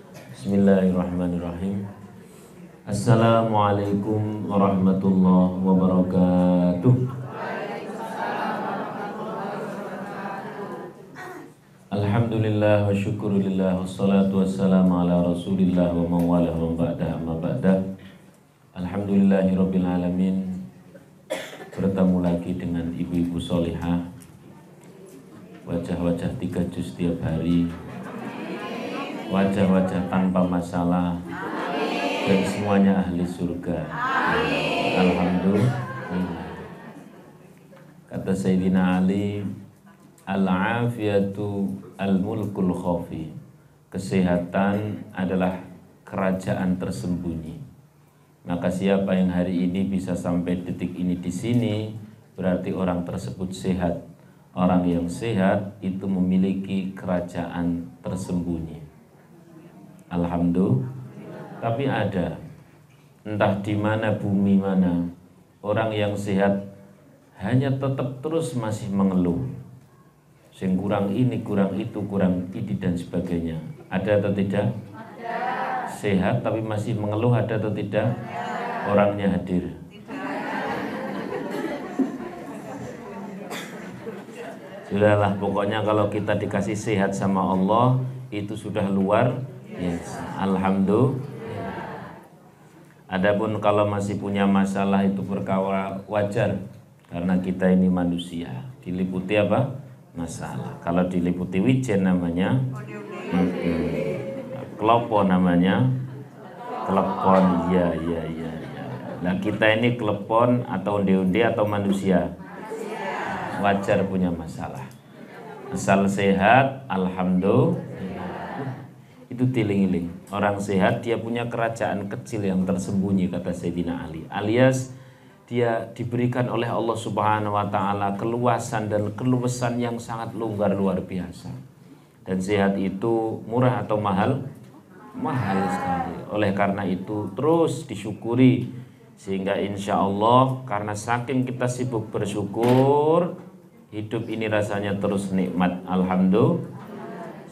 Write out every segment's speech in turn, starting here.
Bismillahirrahmanirrahim. Assalamualaikum warahmatullahi wabarakatuh. Alhamdulillah wa syukurillah wassalatu wassalamu ala rasulillah wa mawala wa ba'da amma ba'da. Alhamdulillahirabbil alamin. Bertemu lagi dengan ibu-ibu solihah, wajah-wajah 3 juz setiap hari, wajah-wajah tanpa masalah, dan semuanya ahli surga. Alhamdulillah. Kata Sayyidina Ali, al-afiyatu al-mulkul khafi. Kesehatan adalah kerajaan tersembunyi. Maka siapa yang hari ini bisa sampai detik ini di sini, berarti orang tersebut sehat. Orang yang sehat itu memiliki kerajaan tersembunyi. Alhamdulillah. Tapi ada, entah di mana bumi mana, orang yang sehat hanya tetap terus masih mengeluh. Sing kurang ini, kurang itu, kurang ini dan sebagainya. Ada atau tidak? Ada. Sehat tapi masih mengeluh, ada atau tidak? Ada. Orangnya hadir. Sudahlah, pokoknya kalau kita dikasih sehat sama Allah, itu sudah luar biasa. Alhamdulillah. Adapun kalau masih punya masalah itu perkara wajar, karena kita ini manusia. Diliputi apa? Masalah. Kalau diliputi wijen namanya kelopo, namanya klepon. Ya. Nah kita ini klepon atau onde-onde atau manusia? Wajar punya masalah. Asal sehat, alhamdulillah. Itu tiling-iling. Orang sehat dia punya kerajaan kecil yang tersembunyi, kata Sayyidina Ali. Alias dia diberikan oleh Allah Subhanahu wa taala keluasan dan keluasan yang sangat longgar luar biasa. Dan sehat itu murah atau mahal? Mahal sekali. Oleh karena itu terus disyukuri, sehingga insya Allah karena saking kita sibuk bersyukur, hidup ini rasanya terus nikmat. Alhamdulillah.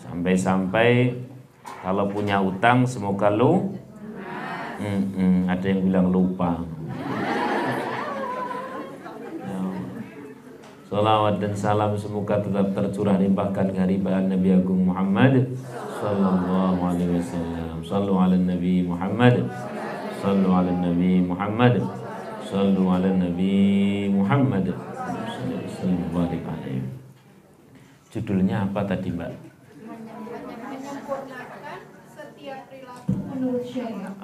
Sampai-sampai kalau punya utang semoga ada yang bilang lupa. Salawat dan salam semoga tetap tercurah limpahkan kehadiran Nabi Agung Muhammad sallallahu alaihi wasallam. Sallu ala Nabi Muhammad. Sallu ala Nabi Muhammad. Sallu ala Nabi Muhammad. Sallallahu alaihi wasallam. Judulnya apa tadi, Mbak? Menyempurnakan setiap perilaku menurut syariat.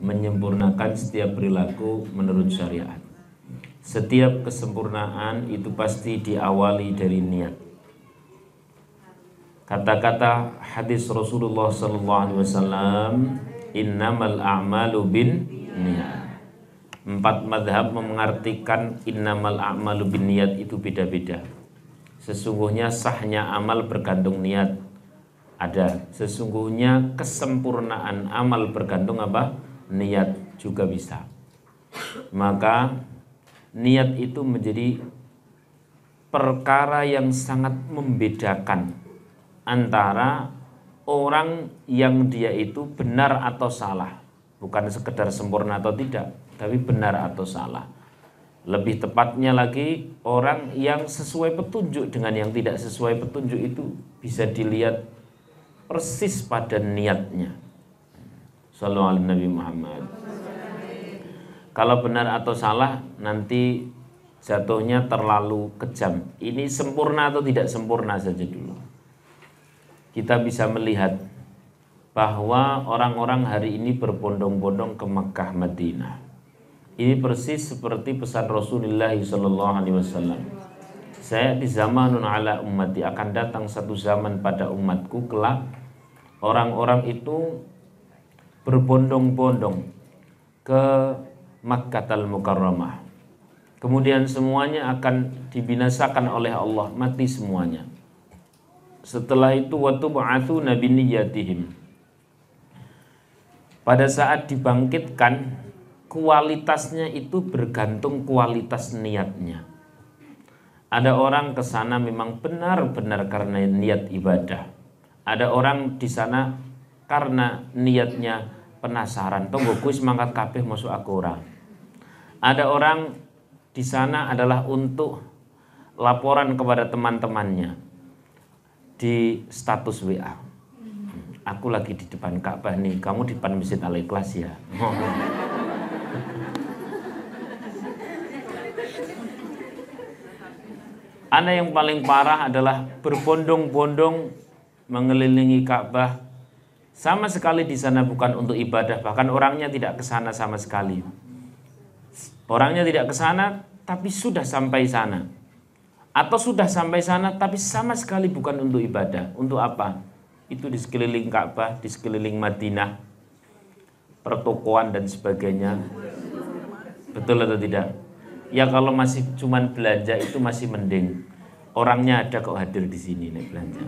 Menyempurnakan setiap perilaku menurut syariat. Setiap kesempurnaan itu pasti diawali dari niat. Kata-kata hadis Rasulullah sallallahu alaihi wasallam, innamal a'malu bin niat. 4 mazhab mengartikan innamal a'malu bin niat itu beda-beda. Sesungguhnya sahnya amal bergantung niat. Ada. Sesungguhnya kesempurnaan amal bergantung apa? Niat juga bisa. Maka niat itu menjadi perkara yang sangat membedakan antara orang yang dia itu benar atau salah. Bukan sekedar sempurna atau tidak, tapi benar atau salah. Lebih tepatnya lagi, orang yang sesuai petunjuk dengan yang tidak sesuai petunjuk itu bisa dilihat persis pada niatnya. Sallallahu alaihi Nabi Muhammad. Kalau benar atau salah nanti jatuhnya terlalu kejam. Ini sempurna atau tidak sempurna saja dulu. Kita bisa melihat bahwa orang-orang hari ini berbondong-bondong ke Makkah Madinah. Ini persis seperti pesan Rasulullah sallallahu alaihi wasallam. Saya di zamanun ala ummati, akan datang satu zaman pada umatku kelak orang-orang itu berbondong-bondong ke Makkatul Mukarramah. Kemudian semuanya akan dibinasakan oleh Allah, mati semuanya. Setelah itu watub'atsuna binniyatihim. Pada saat dibangkitkan, kualitasnya itu bergantung kualitas niatnya. Ada orang ke sana memang benar-benar karena niat ibadah. Ada orang di sana karena niatnya penasaran. Tunggu kuis mangkat kabeh masuk aku ora. Ada orang di sana adalah untuk laporan kepada teman-temannya di status WA. Aku lagi di depan Ka'bah nih, kamu di depan Masjid Al-Ikhlas ya. Ada yang paling parah adalah berbondong-bondong mengelilingi Ka'bah. Sama sekali di sana bukan untuk ibadah, bahkan orangnya tidak ke sana sama sekali. Orangnya tidak ke sana tapi sudah sampai sana. Atau sudah sampai sana tapi sama sekali bukan untuk ibadah. Untuk apa? Itu di sekeliling Ka'bah, di sekeliling Madinah, pertokoan dan sebagainya. Betul atau tidak? Ya kalau masih cuman belanja itu masih mending. Orangnya ada kok hadir di sini nih belanja.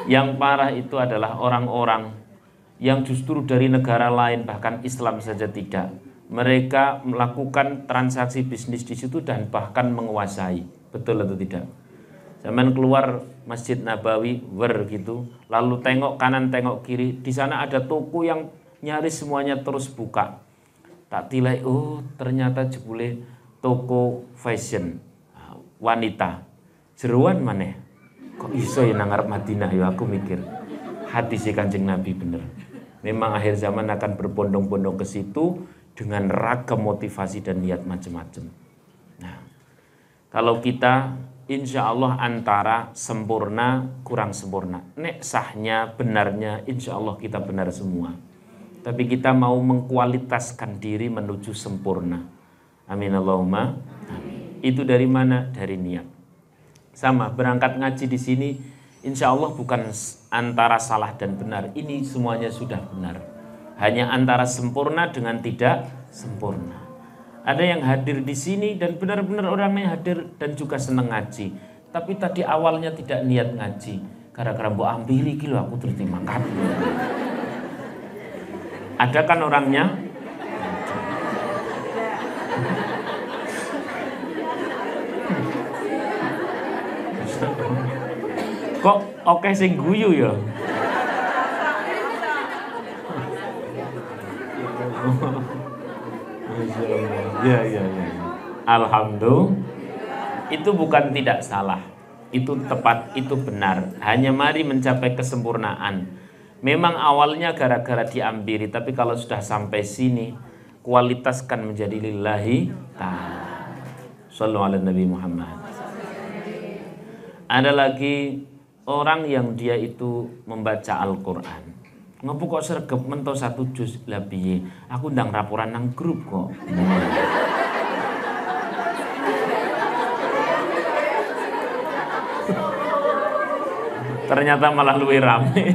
Yang parah itu adalah orang-orang yang justru dari negara lain, bahkan Islam saja tidak. Mereka melakukan transaksi bisnis di situ dan bahkan menguasai. Betul atau tidak? Zaman keluar Masjid Nabawi gitu, lalu tengok kanan tengok kiri, di sana ada toko yang nyaris semuanya terus buka. Tak tilai, oh ternyata jebule toko fashion wanita. Jeruan maneh. Kok iso ya nang ngarep Madinah ya, aku mikir. Hadis Kanjeng Nabi bener. Memang akhir zaman akan berbondong-bondong ke situ dengan ragam motivasi dan niat macam-macam. Nah, kalau kita insya Allah antara sempurna kurang sempurna. Nek sahnya benarnya insya Allah kita benar semua. Tapi kita mau mengkualitaskan diri menuju sempurna. Amin Allahumma. Amin. Itu dari mana? Dari niat. Sama berangkat ngaji di sini, insya Allah bukan antara salah dan benar. Ini semuanya sudah benar. Hanya antara sempurna dengan tidak sempurna. Ada yang hadir di sini dan benar-benar orangnya hadir dan juga senang ngaji. Tapi tadi awalnya tidak niat ngaji. Gara-gara mbok ampiri iki lho aku terima kasih. Ada kan orangnya? Kok oke sing guyu ya? Ya. Alhamdulillah. Itu bukan tidak salah. Itu tepat, itu benar. Hanya mari mencapai kesempurnaan. Memang awalnya gara-gara diampiri, tapi kalau sudah sampai sini, kualitaskan menjadi lillahi ta'ala. Shallallahu ala Nabi Muhammad. Ada lagi orang yang dia itu membaca Al-Quran. Ngopo kok sregep mento 1 juz lah piye? Aku ndang raporan nang grup kok. Ternyata malah luwih rame.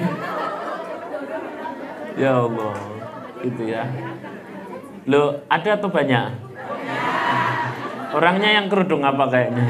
Ya Allah, itu ya. Loh, ada atau banyak? Orangnya yang kerudung apa kayaknya?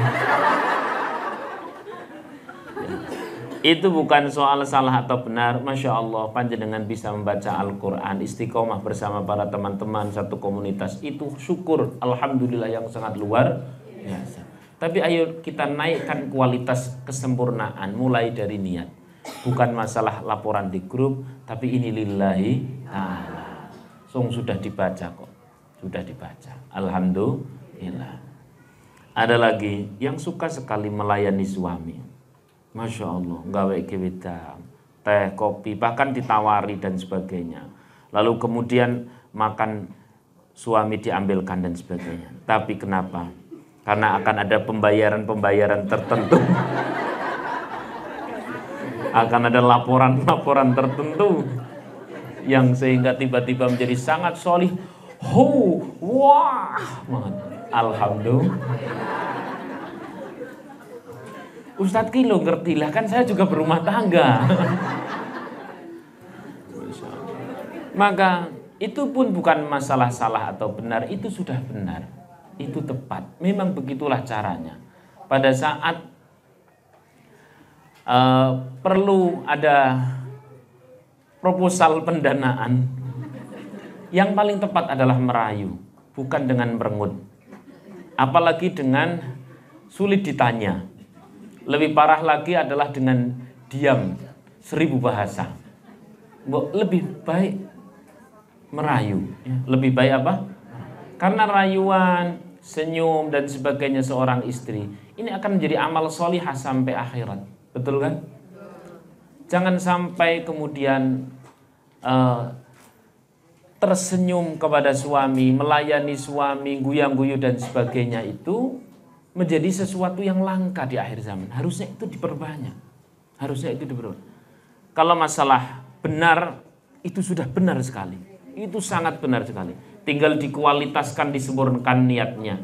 Itu bukan soal salah atau benar. Masya Allah, panjenengan bisa membaca Al-Quran, istiqomah bersama para teman-teman satu komunitas. Itu syukur, alhamdulillah yang sangat luar biasa. Tapi ayo kita naikkan kualitas kesempurnaan mulai dari niat. Bukan masalah laporan di grup, tapi ini lillahi ta'ala. Sudah dibaca kok. Sudah dibaca. Alhamdulillah. Ada lagi yang suka sekali melayani suami. Masya Allah, gawe kewedang, teh, kopi, bahkan ditawari dan sebagainya. Lalu kemudian makan suami diambilkan dan sebagainya. Tapi kenapa? Karena akan ada pembayaran-pembayaran tertentu. Akan ada laporan-laporan tertentu yang sehingga tiba-tiba menjadi sangat solih. Wah, alhamdulillah. Ustadz Kilo ngerti lah, kan saya juga berumah tangga. Maka itu pun bukan masalah salah atau benar, itu sudah benar, itu tepat. Memang begitulah caranya. Pada saat perlu ada proposal pendanaan, yang paling tepat adalah merayu, bukan dengan merengut. Apalagi dengan sulit ditanya. Lebih parah lagi adalah dengan diam. 1000 bahasa. Lebih baik merayu, ya. Lebih baik apa? Karena rayuan, senyum dan sebagainya seorang istri ini akan menjadi amal solihah sampai akhirat. Betul kan? Jangan sampai kemudian tersenyum kepada suami, melayani suami, guyang-guyu dan sebagainya itu menjadi sesuatu yang langka di akhir zaman. Harusnya itu diperbanyak. Kalau masalah benar, itu sudah benar sekali. Itu sangat benar sekali. Tinggal dikualitaskan, disempurnakan niatnya.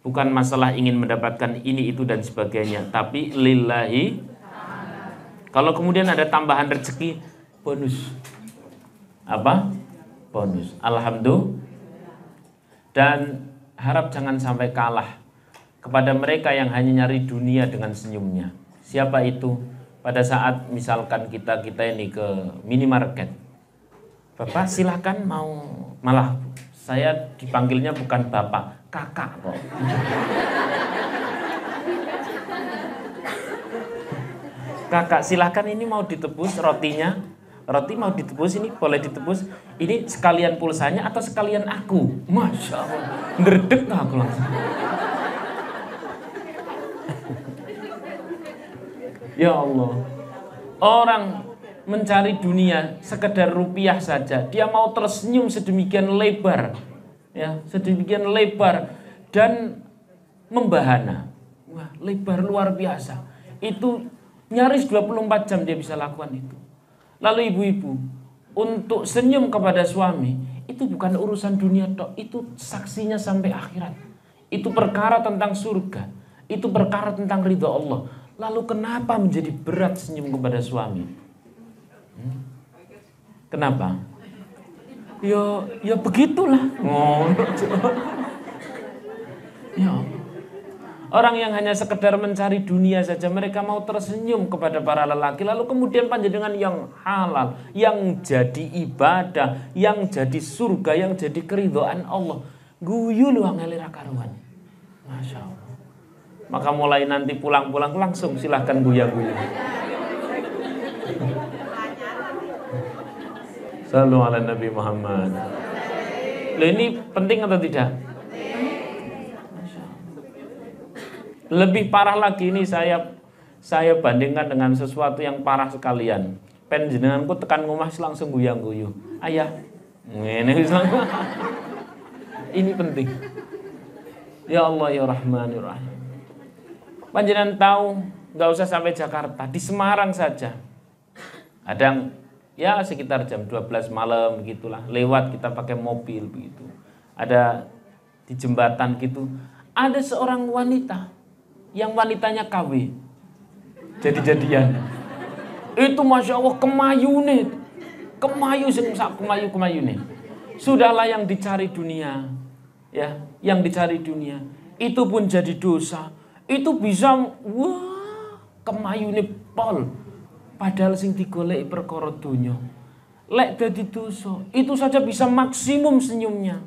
Bukan masalah ingin mendapatkan ini, itu dan sebagainya. Tapi lillahi. Kalau kemudian ada tambahan rezeki, bonus. Apa? Bonus. Alhamdulillah. Dan harap jangan sampai kalah kepada mereka yang hanya nyari dunia dengan senyumnya. Siapa itu? Pada saat misalkan kita ini ke minimarket, Bapak silakan mau, malah saya dipanggilnya bukan bapak, kakak kok. Kakak silakan ini mau ditebus rotinya. Roti mau ditebus, ini boleh ditebus. Ini sekalian pulsanya atau sekalian aku? Masya Allah, ngerdek aku langsung. Ya Allah, orang mencari dunia sekedar rupiah saja, dia mau tersenyum sedemikian lebar, ya, sedemikian lebar dan membahana. Wah, lebar luar biasa. Itu nyaris 24 jam dia bisa lakukan itu. Lalu ibu-ibu, untuk senyum kepada suami, itu bukan urusan dunia tok, itu saksinya sampai akhirat. Itu perkara tentang surga, itu perkara tentang ridha Allah. Lalu kenapa menjadi berat senyum kepada suami? Kenapa? Ya begitulah. Ya. Orang yang hanya sekedar mencari dunia saja, mereka mau tersenyum kepada para lelaki, lalu kemudian panjenengan yang halal, yang jadi ibadah, yang jadi surga, yang jadi keridhaan Allah, guyu lu angelira karuan. Masya Allah. Maka mulai nanti pulang-pulang langsung silahkan guya-guya. Sallu ala Nabi Muhammad. Loh, ini penting atau tidak? Lebih parah lagi ini saya bandingkan dengan sesuatu yang parah sekalian. Panjenenganku tekan ngomah langsung guyang-guyu. Ayah, ini penting. Ya Allah ya Rahman ya Rahim. Panjenengan tahu, nggak usah sampai Jakarta, di Semarang saja. Kadang ya sekitar jam 12 malam begitulah, lewat kita pakai mobil begitu. Ada di jembatan gitu, ada seorang wanita yang wanitanya KW, jadi-jadian. Itu Masya Allah kemayu nih, kemayu nih. Sudahlah yang dicari dunia, ya, yang dicari dunia, itu pun jadi dosa. Itu bisa, wah, kemayu nih pol. Padahal sing digoleki perkara donya. Lek dadi dosa, itu saja bisa maksimum senyumnya.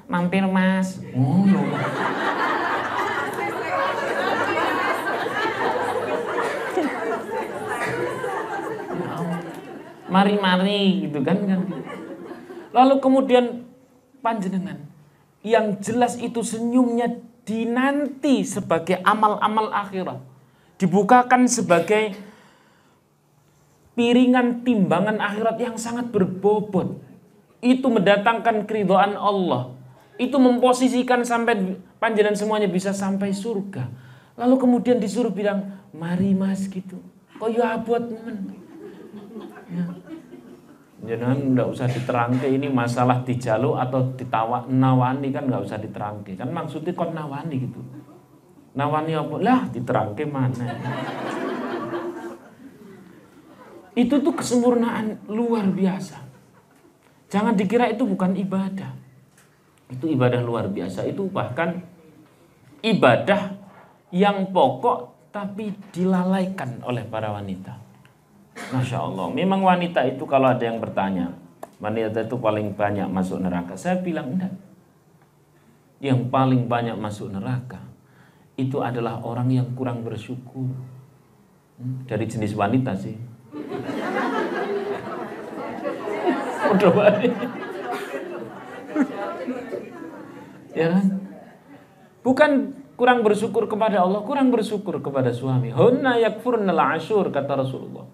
Mampir Mas. Oh, no. Mari-mari gitu kan. Lalu kemudian panjenengan yang jelas itu senyumnya dinanti sebagai amal-amal akhirat, dibukakan sebagai piringan timbangan akhirat yang sangat berbobot. Itu mendatangkan keridhaan Allah. Itu memposisikan sampai panjenengan semuanya bisa sampai surga. Lalu kemudian disuruh bilang, mari Mas gitu. Kok ya buat men. Ya. Jangan enggak usah diterangke ini masalah dijaluk atau nawani kan enggak usah diterangke. Kan maksudnya kok nawani gitu. Nawani apa? Lah diterangke mana. Itu tuh kesempurnaan luar biasa. Jangan dikira itu bukan ibadah. Itu ibadah luar biasa. Itu bahkan ibadah yang pokok tapi dilalaikan oleh para wanita. Masya Allah, memang wanita itu kalau ada yang bertanya, wanita itu paling banyak masuk neraka. Saya bilang enggak. Yang paling banyak masuk neraka itu adalah orang yang kurang bersyukur. Dari jenis wanita sih. Udah balik. Ya kan? Bukan kurang bersyukur kepada Allah, kurang bersyukur kepada suami. Hunna yakfurnal ashur, kata Rasulullah.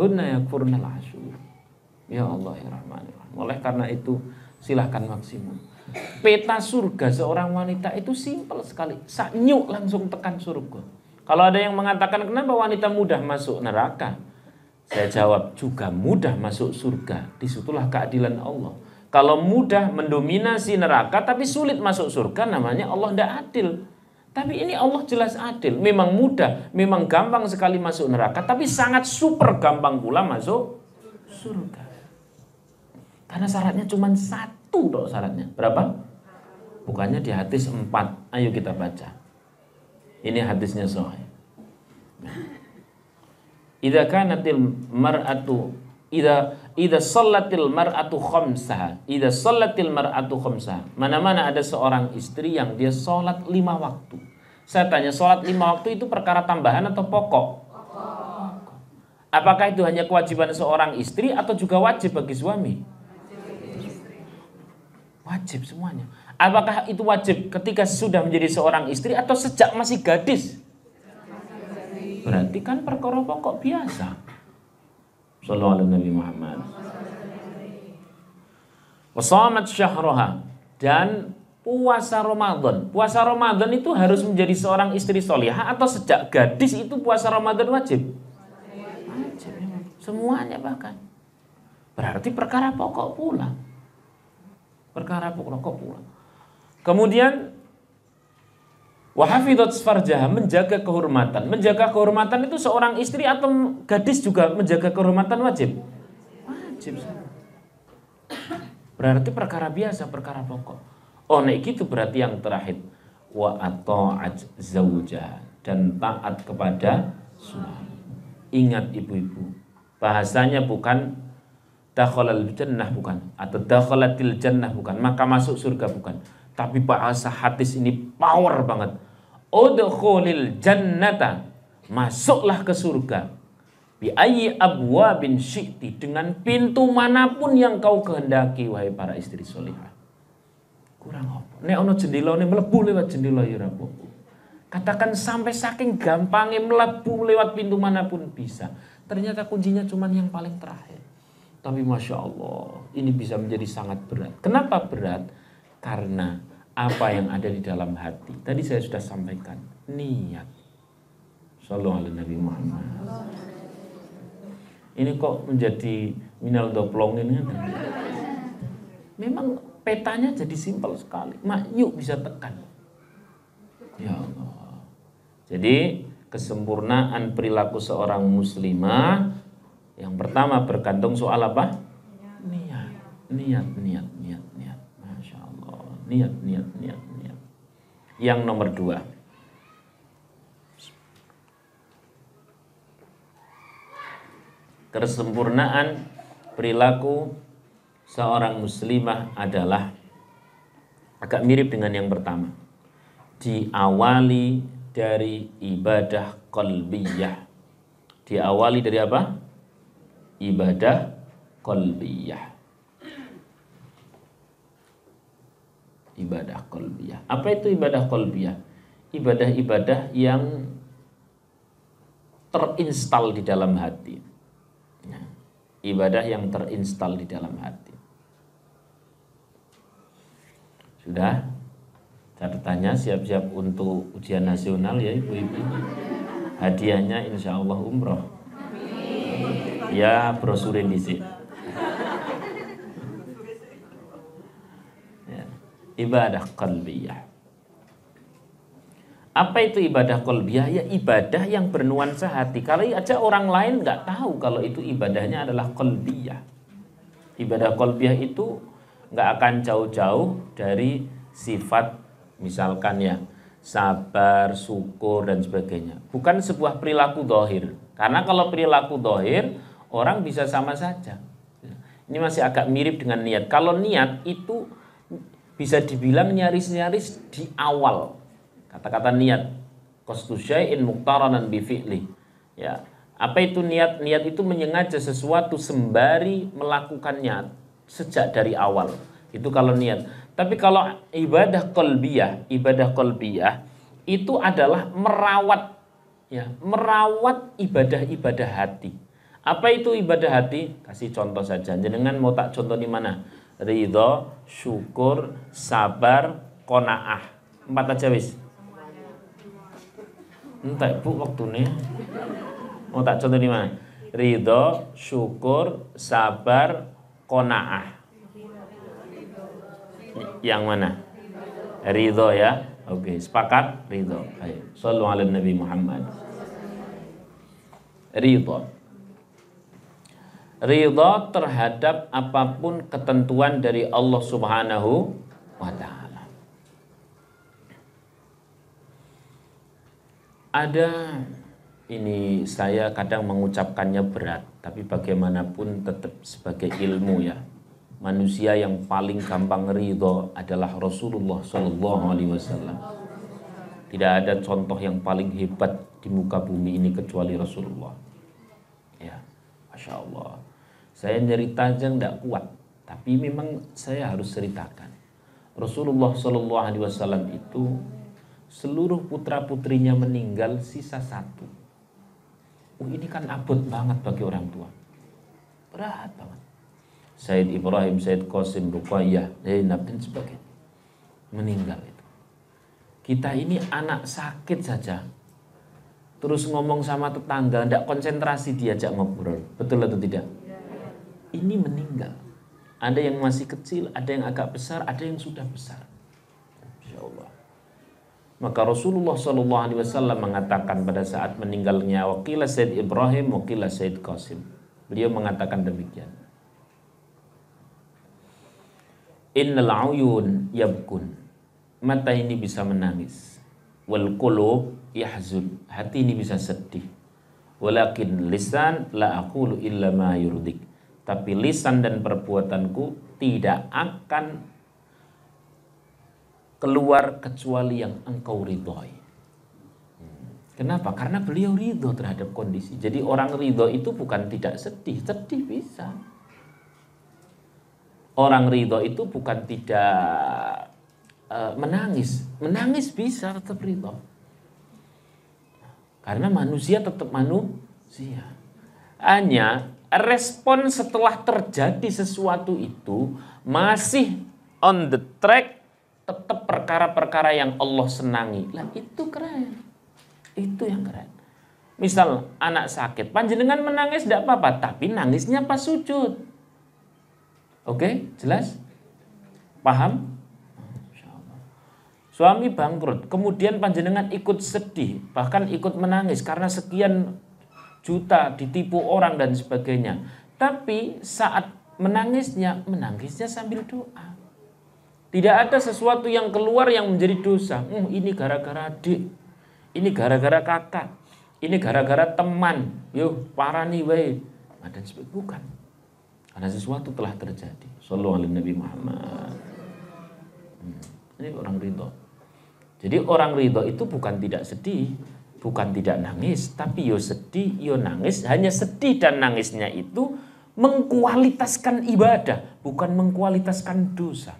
Hunna yakfurnal ashur. Ya Allah ya Rahman ya Rahim. Oleh karena itu silahkan maksimum. Peta surga seorang wanita itu simpel sekali. Nyuk langsung tekan surga. Kalau ada yang mengatakan kenapa wanita mudah masuk neraka, saya jawab juga mudah masuk surga. Disitulah keadilan Allah. Kalau mudah mendominasi neraka tapi sulit masuk surga, namanya Allah tidak adil. Tapi ini Allah jelas adil. Memang mudah, memang gampang sekali masuk neraka, tapi sangat super gampang pula masuk surga. Karena syaratnya cuma satu dong syaratnya. Berapa? Bukannya di hadis 4. Ayo kita baca. Ini hadisnya sahih. Idza kanatil mar'atu idza shallatil mar'atu khamsaha. Idza shallatil mar'atu khamsaha. Mana-mana ada seorang istri yang dia salat 5 waktu. Saya tanya, salat 5 waktu itu perkara tambahan atau pokok? Apakah itu hanya kewajiban seorang istri atau juga wajib bagi suami? Wajib semuanya. Apakah itu wajib ketika sudah menjadi seorang istri atau sejak masih gadis? Berarti kan perkara pokok biasa. Shallallahu alaihi Nabi Muhammad. Wasamat syahroha, dan puasa Ramadan. Puasa Ramadan itu harus menjadi seorang istri solihah atau sejak gadis itu puasa Ramadan wajib? Wajib. Semuanya bahkan. Berarti perkara pokok pula. Perkara pokok pula. Kemudian wahafidhat farjaha, menjaga kehormatan. Menjaga kehormatan itu seorang istri atau gadis juga menjaga kehormatan wajib? Wajib. Berarti perkara biasa, perkara pokok. Oh, nek gitu berarti yang terakhir wa ata'at zauja, dan taat kepada suami. Ingat ibu-ibu, bahasanya bukan dakhalal jannah bukan, atau dakhalatil jannah bukan, maka masuk surga bukan. Tapi bahasa hadis ini power banget. Udkhulil jannata, masuklah ke surga. Bi ayyi abwabin syi'ti, dengan pintu manapun yang kau kehendaki, wahai para istri solihah. Kurang apa? Nek ono jendelane mlebu lewat jendela ya ora apa-apa. Katakan sampai saking gampangnya mlebu lewat pintu manapun bisa. Ternyata kuncinya cuman yang paling terakhir. Tapi Masya Allah, ini bisa menjadi sangat berat. Kenapa berat? Karena apa yang ada di dalam hati. Tadi saya sudah sampaikan, niat. Sallallahu alaihi Nabi Muhammad. Ini kok menjadi minal doplongin kan? Memang petanya jadi simpel sekali. Mak, yuk bisa tekan. Ya Allah. Jadi kesempurnaan perilaku seorang muslimah yang pertama bergantung soal apa? Niat. Masya Allah. Niat. Yang nomor 2. Kesempurnaan perilaku seorang muslimah adalah agak mirip dengan yang pertama. Diawali dari ibadah qalbiyah. Diawali dari apa? Ibadah qalbiyah. Ibadah qalbiyah. Apa itu ibadah qalbiyah? Ibadah-ibadah yang terinstal di dalam hati. Ibadah yang terinstal di dalam hati. Sudah? Catatannya siap-siap untuk ujian nasional ya ibu-ibu. Hadiahnya insya Allah umroh. Ya brosurin disi. Ya. Ibadah qalbiyah. Apa itu ibadah qalbiyah? Ya ibadah yang bernuansa hati. Kalau aja orang lain nggak tahu kalau itu ibadahnya adalah qalbiyah. Ibadah qalbiyah itu nggak akan jauh-jauh dari sifat misalkan ya sabar, syukur dan sebagainya. Bukan sebuah perilaku zahir. Karena kalau perilaku zahir orang bisa sama saja. Ini masih agak mirip dengan niat. Kalau niat itu bisa dibilang nyaris-nyaris di awal. Kata-kata niat, qasdu syai'in muqtaranan bi fi'li. Ya. Apa itu niat? Niat itu menyengaja sesuatu sembari melakukannya sejak dari awal. Itu kalau niat. Tapi kalau ibadah qalbiyah itu adalah merawat, ya, merawat ibadah-ibadah hati. Apa itu ibadah hati? Kasih contoh saja. Jenengan mau tak contoh di mana? Ridho, syukur, sabar, qanaah. 4 aja wis. Entek Bu waktune. Mau tak contoh di mana? Ridho, syukur, sabar, qanaah. Yang mana? Ridho ya. Oke, sepakat? Ridho. Ayo, shallu ala Nabi Muhammad. Ridho. Ridho terhadap apapun ketentuan dari Allah Subhanahu wa ta'ala. Ada, ini saya kadang mengucapkannya berat, tapi bagaimanapun tetap sebagai ilmu ya. Manusia yang paling gampang ridho adalah Rasulullah Sallallahu Alaihi Wasallam. Tidak ada contoh yang paling hebat di muka bumi ini kecuali Rasulullah. Ya, Masya Allah. Saya cerita aja tidak kuat, tapi memang saya harus ceritakan. Rasulullah Sallallahu Alaihi Wasallam itu seluruh putra putrinya meninggal, sisa 1. Ini kan abot banget bagi orang tua, berat banget. Said Ibrahim, Said Qasim, Ruqayyah, Zainab dan sebagainya meninggal itu. Kita ini anak sakit saja, terus ngomong sama tetangga, tidak konsentrasi diajak ngobrol, betul atau tidak? Ini meninggal. Ada yang masih kecil, ada yang agak besar, ada yang sudah besar. Insya Allah. Maka Rasulullah SAW mengatakan pada saat meninggalnya wakilah Said Ibrahim, wakilah Said Qasim. Beliau mengatakan demikian. Innal uyun yabkun. Mata ini bisa menangis. Wal qulub yahzun. Hati ini bisa sedih. Walakin lisan la aqulu illa ma yurdik. Tapi lisan dan perbuatanku tidak akan keluar kecuali yang engkau ridhoi. Kenapa? Karena beliau ridho terhadap kondisi. Jadi orang ridho itu bukan tidak sedih. Sedih bisa. Orang ridho itu bukan tidak menangis. Menangis bisa tetap ridho. Karena manusia tetap manusia. Hanya respon setelah terjadi sesuatu itu masih on the track, tetap perkara-perkara yang Allah senangi. Lah itu keren. Itu yang keren. Misal anak sakit, panjenengan menangis tidak apa-apa, tapi nangisnya pas sujud. Oke, jelas? Paham? Suami bangkrut, kemudian panjenengan ikut sedih, bahkan ikut menangis karena sekian juta ditipu orang dan sebagainya. Tapi saat menangisnya sambil doa. Tidak ada sesuatu yang keluar yang menjadi dosa. Ini gara-gara adik, ini gara-gara kakak, ini gara-gara teman. Yo, parah nih wey. Dan sebagainya. Bukan. Karena sesuatu telah terjadi. Sallallahu alaihi Nabi Muhammad. Ini orang ridho. Jadi orang ridho itu bukan tidak sedih, bukan tidak nangis, tapi yo sedih, yo nangis. Hanya sedih dan nangisnya itu mengkualitaskan ibadah, bukan mengkualitaskan dosa.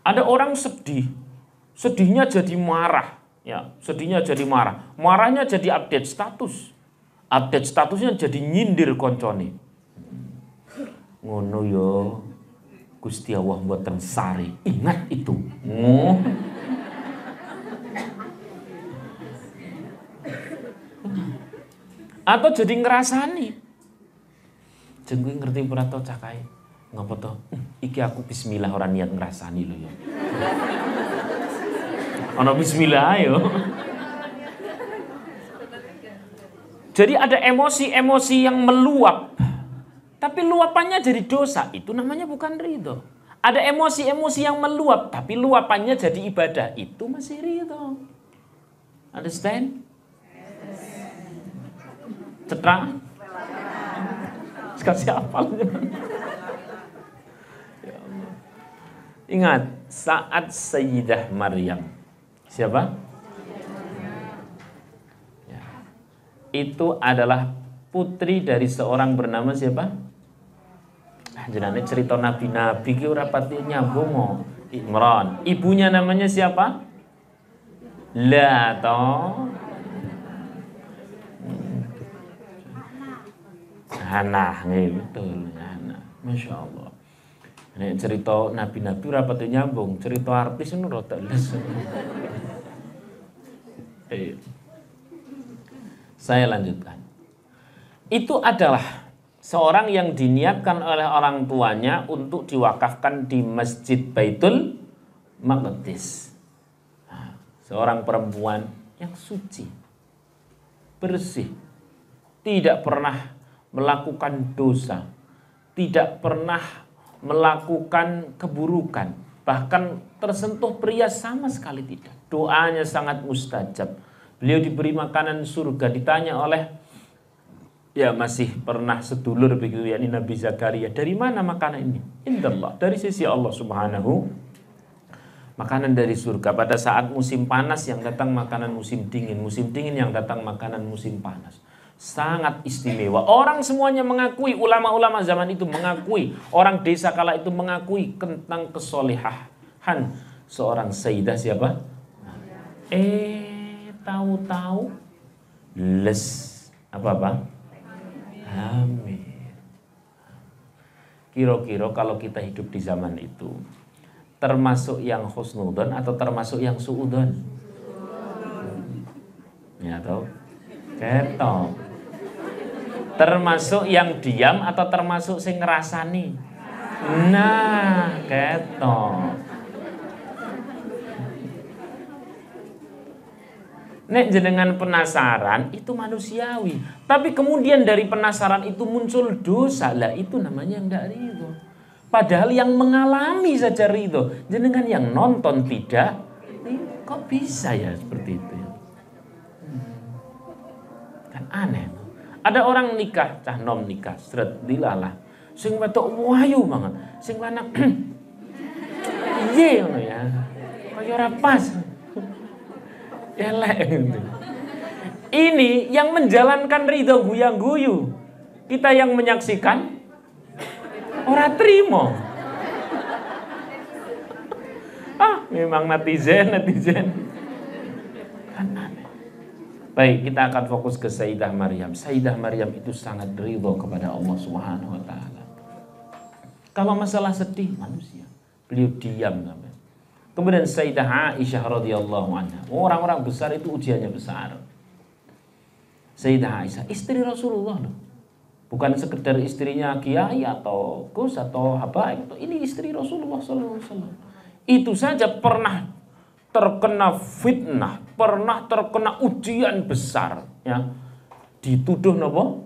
Ada orang sedih, sedihnya jadi marah, ya, sedihnya jadi marah, marahnya jadi update statusnya jadi nyindir koncone. Ngono yo, Gusti Allah mboten sari, ingat itu. Atau jadi ngerasani. Jengku ngerti ora to cakae. Ngapa to? Iki aku bismillah ora niat ngrasani lho ya. Ana bismillah ayo. Jadi ada emosi-emosi yang meluap. Tapi luapannya jadi dosa, itu namanya bukan ridho. Ada emosi-emosi yang meluap, tapi luapannya jadi ibadah, itu masih ridho. Understand? Cetra? Kasih hafalnya. Ya Allah. Ingat, saat Sayyidah Maryam. Siapa? Ya. itu adalah putri dari seorang bernama siapa? Jenenge cerita nabi-nabi ki ora pati nyambung. Imran. Ibunya namanya siapa? La toh. Hana, betul, Hana. Masya Allah. Nek cerita nabi-nabi ora pati nyambung, cerita artis itu rada les. Saya lanjutkan. Itu adalah seorang yang diniatkan oleh orang tuanya untuk diwakafkan di Masjid Baitul Maqdis. Nah, seorang perempuan yang suci, bersih, tidak pernah melakukan dosa, tidak pernah melakukan keburukan, bahkan tersentuh pria sama sekali tidak. Doanya sangat mustajab. Beliau diberi makanan surga, ditanya oleh masih pernah sedulur begitu yakni Nabi Zakaria, dari mana makanan ini? Indallah, dari sisi Allah Subhanahu, makanan dari surga. Pada saat musim panas yang datang makanan musim dingin yang datang makanan musim panas. Sangat istimewa. Orang semuanya mengakui, ulama-ulama zaman itu mengakui, orang desa kala itu mengakui tentang kesolehan seorang Sayyidah siapa? Tahu-tahu les apa? Hamil. Kira-kira kalau kita hidup di zaman itu termasuk yang husnudon atau termasuk yang suudon? Ya tahu? Ketok. Termasuk yang diam atau termasuk sing ngrasani? Nah, ketok. Nek jenengan penasaran itu manusiawi, tapi kemudian dari penasaran itu muncul dosa, lah itu namanya yang tidak ridho. Padahal yang mengalami saja ridho, jenengan yang nonton tidak, kok bisa ya seperti itu ya? Kan aneh. Ada orang nikah, cah nom nikah, seret dilalah, sing wedok wayu banget, sing lanang iye ngono ya, kaya ora pas. Elek. Ini yang menjalankan ridho guyang-guyu. Kita yang menyaksikan ora trimo. Memang netizen. Kan aneh. Baik, kita akan fokus ke Sayyidah Maryam. Sayyidah Maryam itu sangat ridho kepada Allah Subhanahu wa taala. Kalau masalah sedih manusia, beliau diam sampai. Kemudian Sayyidah Aisyah radhiyallahu anha. Orang-orang besar itu ujiannya besar. Sayyidah Aisyah, istri Rasulullah loh. Bukan sekedar istrinya kiai atau gus atau habaib. Ini istri Rasulullah sallallahu alaihi wasallam. Itu saja pernah terkena fitnah, pernah terkena ujian besar, ya. Dituduh napa?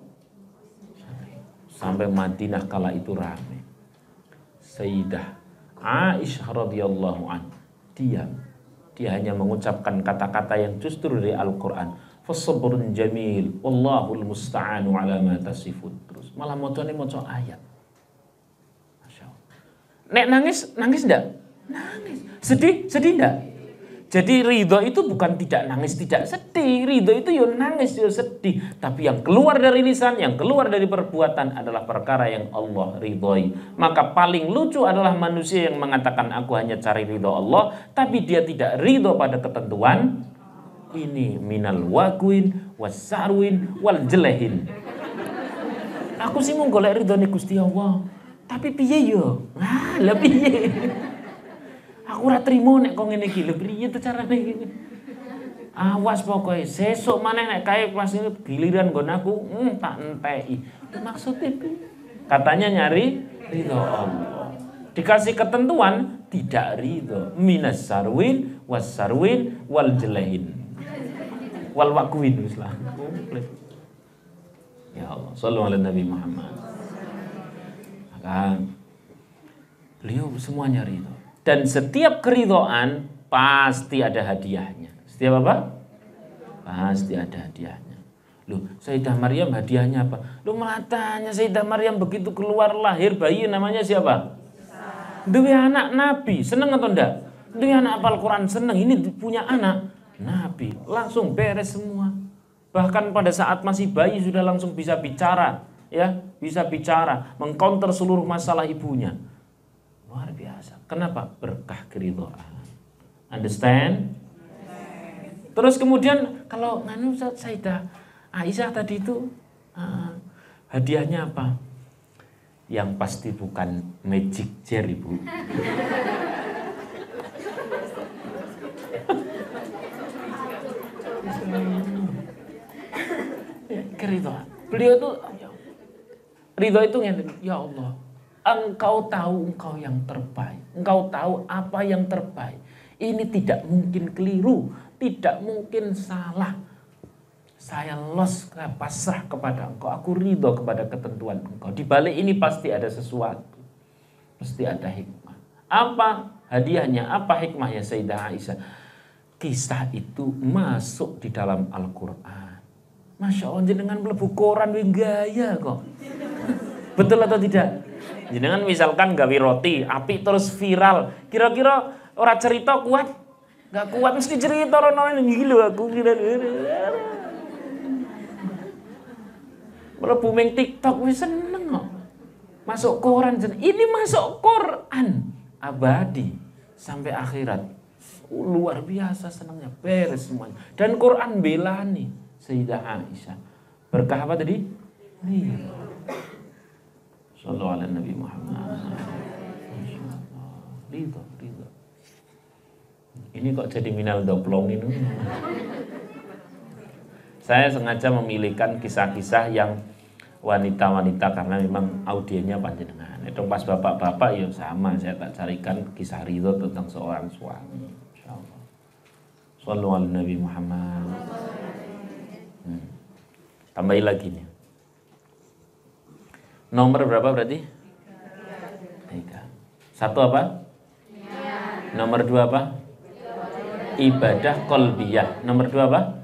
Sampai Madinah kala itu ramai. Sayyidah Aisyah radhiyallahu anha diam. Dia hanya mengucapkan kata-kata yang justru dari Al-Qur'an. Fasabrun jamil wallahul musta'anu ala ma tasifun. Terus malah maca ayat. Masya Allah. Nek nangis enggak? Nangis. Sedih enggak? Jadi ridho itu bukan tidak nangis, tidak sedih. Ridho itu yo nangis, yo sedih. Tapi yang keluar dari lisan, yang keluar dari perbuatan adalah perkara yang Allah ridhoi. Maka paling lucu adalah manusia yang mengatakan aku hanya cari ridho Allah, tapi dia tidak ridho pada ketentuan ini minal wakwin wasarwin wal jelehin. Aku sih mau golek ridhone Gusti Allah, tapi piye yo? Lah piye? Aku ora trimo nek kok ngene iki. Lho piye to carane iki? Awas pokoke sesuk maneh nek kae pas giliran nggon aku tak enteki. Maksudnya katanya nyari ridho Allah. Dikasih ketentuan tidak ridho. Minas sarwin wasarwin wal jelehin. Wal wakwin Islam. Komplit. Ya Allah, sallallahu alaihi Nabi Muhammad. Maka beliau semuanya ridho. Dan setiap keridhaan pasti ada hadiahnya. Setiap apa? Pasti ada hadiahnya. Loh, Sayyidah Maryam hadiahnya apa? Loh, matanya Sayyidah Maryam begitu keluar lahir bayi namanya siapa? Dewi anak Nabi. Seneng atau enggak? Dewi anak hafal Quran seneng. Ini punya anak Nabi. Langsung beres semua. Bahkan pada saat masih bayi sudah langsung bisa bicara, ya, bisa bicara, mengcounter seluruh masalah ibunya. Luar biasa. Kenapa? Berkah keridhaan. Understand? Terus kemudian kalau nganu Sayyidah Aisyah tadi itu hadiahnya apa? Yang pasti bukan magic jar, Ibu. Keridhaan. Beliau itu ridho itu ya Allah, Engkau tahu Engkau yang terbaik. Engkau tahu apa yang terbaik. Ini tidak mungkin keliru, tidak mungkin salah. Saya pasrah kepada Engkau. Aku ridho kepada ketentuan Engkau. Di balik ini pasti ada sesuatu. Pasti ada hikmah. Apa hadiahnya? Apa hikmahnya Sayyidah Aisyah? Kisah itu masuk di dalam Al-Quran. Masya Allah, jenengan mlebu koran wing gaya kok. Betul atau tidak? Jenengan misalkan gawe roti, api terus viral. Kira-kira ora cerita kuat? Gak kuat mesti cerita rono iki lho aku kira. Mlebu ning TikTok wis seneng kok. Masuk koran, ini masuk Quran abadi sampai akhirat. Luar biasa senangnya, beres semuanya. Dan Quran belani Sayyidah Aisyah. Berkah apa tadi? Sallallahu alaihi Nabi Muhammad. Ridho. Ini kok jadi minal doplong ini? Saya sengaja memilihkan kisah-kisah yang wanita-wanita karena memang audiennya panjenengan. Itu pas bapak-bapak ya sama, saya tak carikan kisah ridho tentang seorang suami. Insyaallah. Sallallahu alaihi Nabi Muhammad. Tambahin lagi nih. Nomor berapa berarti? 3. Satu apa? Nomor 2 apa? Ibadah qalbiyah. Nomor 2 apa?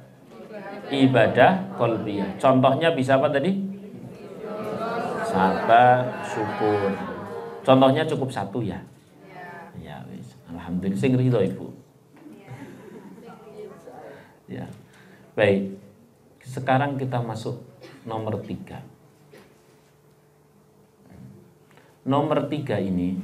Ibadah qalbiyah. Contohnya bisa apa tadi? Sabar, syukur. Contohnya cukup 1 ya? Ya wis. Alhamdulillah sing ridho Ibu. Ya. Baik. Sekarang kita masuk nomor 3. Nomor 3 ini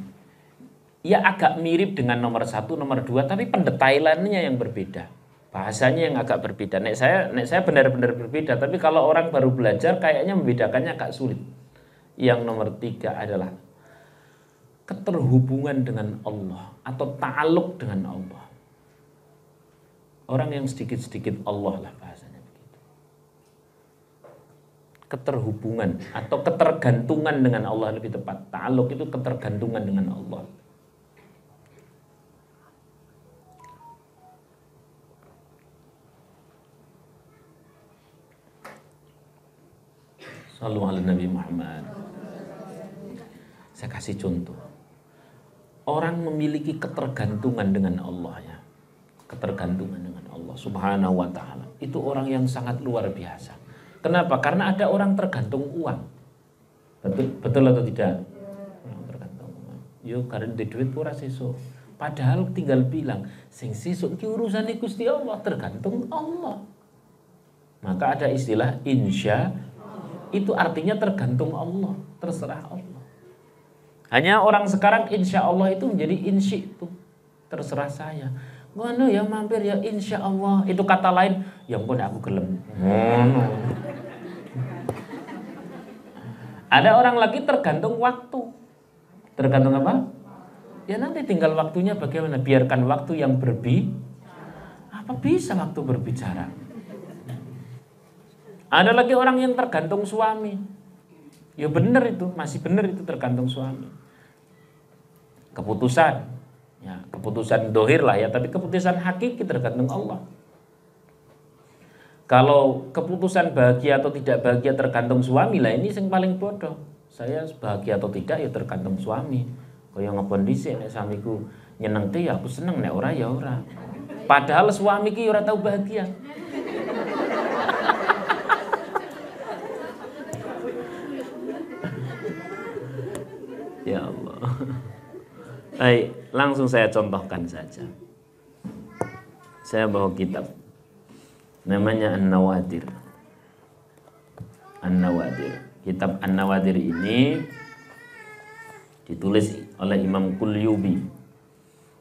ya agak mirip dengan nomor 1, nomor 2, tapi pendetailannya yang berbeda. Bahasanya yang agak berbeda. Nek saya benar-benar berbeda, tapi kalau orang baru belajar kayaknya membedakannya agak sulit. Yang nomor 3 adalah keterhubungan dengan Allah atau ta'aluk dengan Allah. Orang yang sedikit-sedikit Allah lah bahasanya begitu. Keterhubungan atau ketergantungan dengan Allah lebih tepat. Ta'aluk itu ketergantungan dengan Allah. Sallallahu alaihi Nabi Muhammad. Saya kasih contoh. Orang memiliki ketergantungan dengan Allah ya. Ketergantungan dengan Allah Subhanahu wa ta'ala. Itu orang yang sangat luar biasa. Kenapa? Karena ada orang tergantung uang. Betul atau tidak? Orang tergantung uang. Yo karena di duit ora sesuk. Padahal tinggal bilang, sing sesuk ki urusane Gusti Allah, tergantung Allah. Maka ada istilah insya, itu artinya tergantung Allah, terserah Allah. Hanya orang sekarang insya Allah itu menjadi insyi itu, terserah saya. Ngono ya mampir ya insya Allah. Itu kata lain, ya ampun aku gelem. Ada orang lagi tergantung waktu. Tergantung apa? Ya nanti tinggal waktunya bagaimana. Biarkan waktu yang apa bisa waktu berbicara. Ada lagi orang yang tergantung suami. Ya benar itu, masih benar itu tergantung suami. Keputusan. Ya, keputusan dohir lah ya, tapi keputusan hakiki tergantung Allah. Kalau keputusan bahagia atau tidak bahagia tergantung suami lah, ini yang paling bodoh. Saya bahagia atau tidak ya tergantung suami. Kaya ngepon dhisik nek suamiku nyeneng ya aku seneng, nek ora ya ora. Padahal suami ki ora tahu bahagia. Ya Allah. Baik, langsung saya contohkan saja. Saya bawa kitab namanya An-Nawadir. An-Nawadir. Kitab An-Nawadir ini ditulis oleh Imam Qulyubi.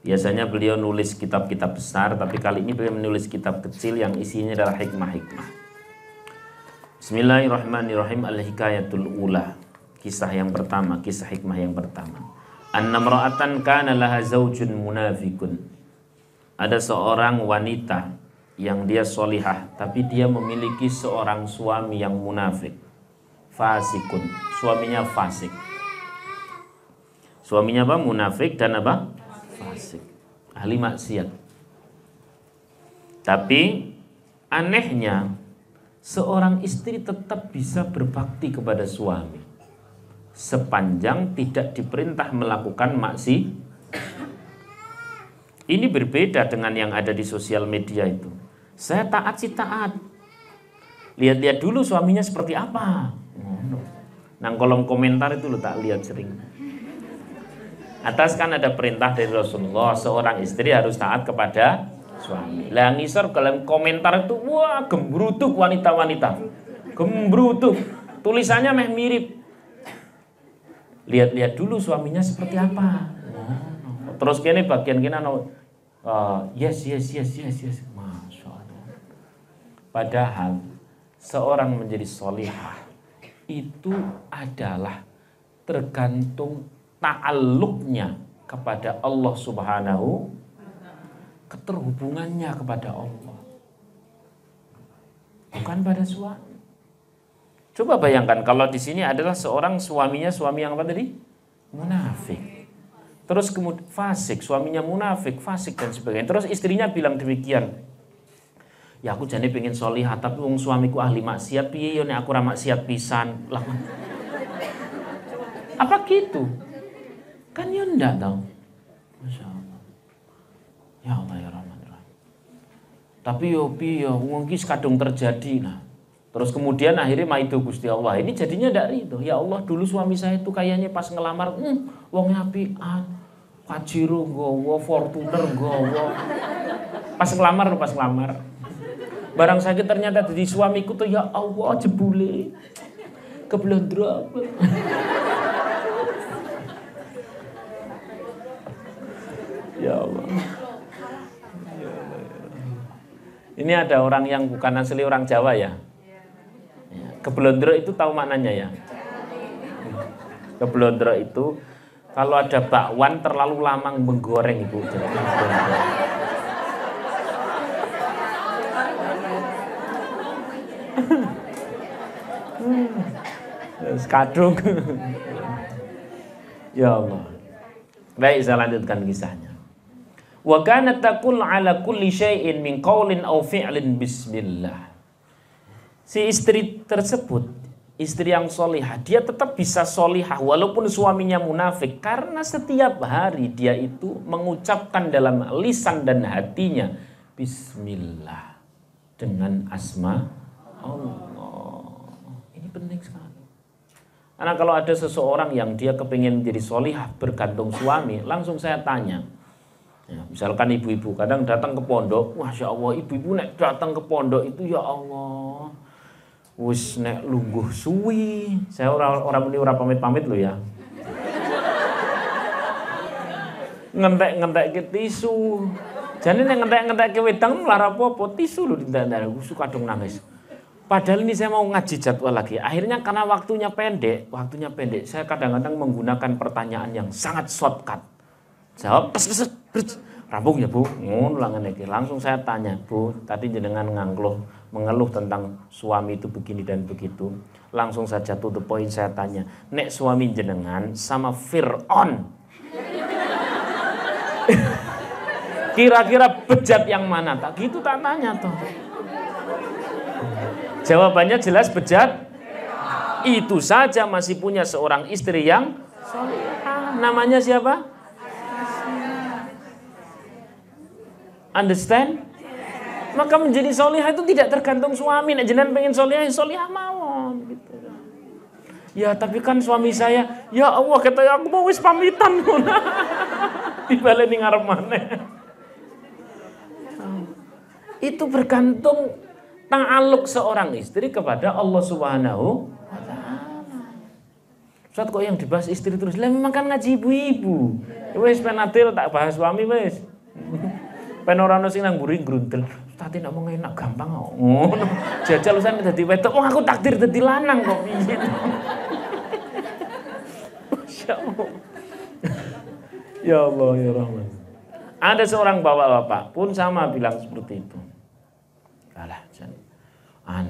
Biasanya beliau nulis kitab-kitab besar, tapi kali ini beliau menulis kitab kecil yang isinya adalah hikmah-hikmah. Bismillahirrahmanirrahim. Al-Hikayatul Ula. Kisah yang pertama, kisah hikmah yang pertama. Annamra'atan kana laha zaujun munafikun. Ada seorang wanita yang dia solihah, tapi dia memiliki seorang suami yang munafik. Fasikun, suaminya fasik. Suaminya apa? Munafik dan apa? Fasik. Ahli maksiat. Tapi anehnya seorang istri tetap bisa berbakti kepada suami sepanjang tidak diperintah melakukan maksiat. Ini berbeda dengan yang ada di sosial media itu. Saya taat sih taat. Lihat-lihat dulu suaminya seperti apa. Nang kolom komentar itu lo tak lihat sering. Atas kan ada perintah dari Rasulullah, seorang istri harus taat kepada suami. Lah ngisor dalam komentar itu, wah gembrutuk wanita-wanita. Gembrutuk. Tulisannya meh mirip. Lihat-lihat dulu suaminya seperti apa. Terus kene bagian kene yes. Masya Allah. Padahal seorang menjadi solihah itu adalah tergantung ta'alluqnya kepada Allah Subhanahu, keterhubungannya kepada Allah, bukan pada suami. Coba bayangkan kalau di sini adalah seorang suaminya suami yang apa tadi? Munafik. Terus kemudian fasik, suaminya munafik, fasik dan sebagainya. Terus istrinya bilang demikian. Ya aku jane pengen solihah tapi wong suamiku ahli maksiat, piye yo nek aku ra maksiat pisan. Lah. Apa gitu? Kan ya ndak tau. Masya Allah. Ya Allah ya Rahman. Tapi yo piye wong iki kadung terjadi. Nah, terus kemudian akhirnya maido Gusti Allah. Ini jadinya ndak rido. Ya Allah, dulu suami saya itu kayaknya pas ngelamar, wong apian. Pajero nggawa, Fortuner nggawa. Pas ngelamar. Barang sakit ternyata jadi suamiku tuh, ya Allah jebule keblondro. Ya Allah. Ini ada orang yang bukan asli orang Jawa ya. Keblondro itu tahu maknanya ya. Keblondro itu kalau ada bakwan terlalu lama menggoreng ibu. Kadung. Ya Allah. Baik, saya lanjutkan kisahnya. Wa kanat taqul ala kulli syai'in min qaulin aw fi'lin bismillah. Si istri tersebut, istri yang solihah, dia tetap bisa solihah walaupun suaminya munafik, karena setiap hari dia itu mengucapkan dalam lisan dan hatinya bismillah dengan asma Allah. Ini penting sekali. Karena kalau ada seseorang yang dia kepingin menjadi solihah bergantung suami, langsung saya tanya. Ya, misalkan ibu-ibu kadang datang ke pondok, Masya Allah, ibu-ibu nek datang ke pondok itu ya Allah, wis nek lungguh suwi. Saya orang ini ora pamit-pamit lo ya. Ngentek-ngentek ke tisu. Jadi nek ngentek-ngentek ke wedang lara apa-apa, tisu lho dindak-ndak, suka kadung nangis. Padahal ini saya mau ngaji jadwal lagi. Akhirnya karena waktunya pendek, saya kadang-kadang menggunakan pertanyaan yang sangat shortcut. Jawab, rampung ya Bu, ngulangan lagi. Langsung saya tanya, Bu, tadi jenengan mengeluh tentang suami itu begini dan begitu. Langsung saja to the point saya tanya, nek suami jenengan sama Fir'aun, kira-kira bejat yang mana? Tak gitu tak tanya toh. Jawabannya jelas bejat. Itu saja masih punya seorang istri yang solehah. Namanya siapa? Understand? Maka menjadi solehah itu tidak tergantung suami. Nek jenengan pengen solehah mawon gitu. Ya tapi kan suami saya, ya Allah kata aku mau wis pamitan. Dibaleni ngarep maneh. Itu bergantung ta'aluk seorang istri kepada Allah Subhanahu Ustaz kok yang dibahas istri terus? Lah memang kan ngaji ibu-ibu. Wis penatil tak bahas suami wis. Pen ora ono sing nang mburi gruntel. Ustaz nek ngomong enak gampang kok. Ngono. Jajal usan dadi wedok, wong aku takdir dadi lanang kok piye. Masyaallah. Ya Allah ya Rahman. Ada seorang bapak-bapak pun sama bilang seperti itu. Alah,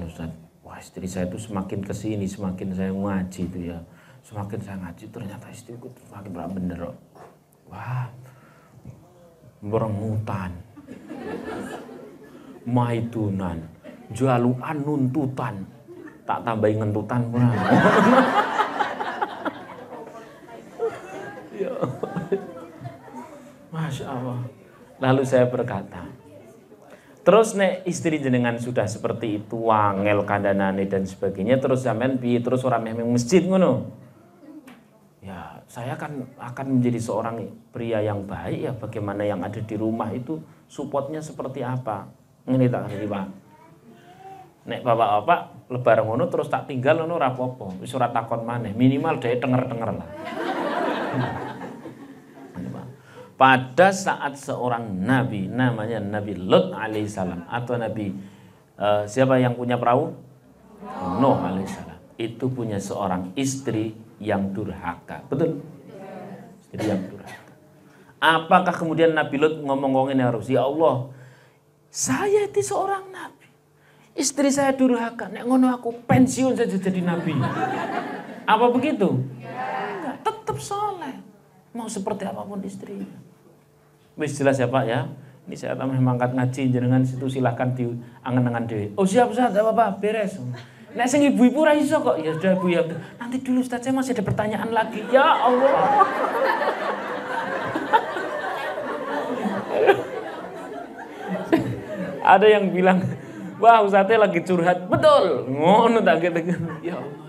Ustaz, wah istri saya itu semakin kesini, semakin saya ngaji itu ya. Semakin saya ngaji ternyata istriku semakin bener. Wah, berengutan, maidunan, jaluan nuntutan, tak tambahin ngentutan kurang. Ya. Masya Allah. Lalu saya berkata, terus nek istri jenengan sudah seperti itu, wangel kandanane dan sebagainya, terus sampean piye, terus ora meh masjid ngono. Ya, saya kan akan menjadi seorang pria yang baik ya, bagaimana yang ada di rumah itu supportnya seperti apa. Ngene tak ngerti, Pak. Nek bapak-bapak lebar ngono terus tak tinggal ngono ora apa-apa, wis ora takon maneh, minimal dhek denger-denger lah. Pada saat seorang nabi namanya Nabi Lut alaihissalam atau Nabi siapa yang punya perahu? Nuh alaihissalam. Itu punya seorang istri yang durhaka. Betul? Istri yang durhaka. Apakah kemudian Nabi Lut ngomong-ngomongin harus, ya Allah, saya itu seorang nabi. Istri saya durhaka. Nek ngono aku pensiun saja jadi nabi. Apa begitu? Ya. Tetap soleh. Mau seperti apapun istrinya. Wis jelas ya Pak ya. Ini saya tambah mangkat ngaji jenengan situ silahkan diangen-angen dhewe. Oh siap Ustaz, enggak apa-apa, beres. Nek sing ibu-ibu ra iso kok. Ya sudah Bu ya. Nanti dulu Ustaz, saya masih ada pertanyaan lagi. Ya Allah. Ada yang bilang, "Wah, Ustaznya lagi curhat." Betul. Ngono tak gitu. Ya Allah.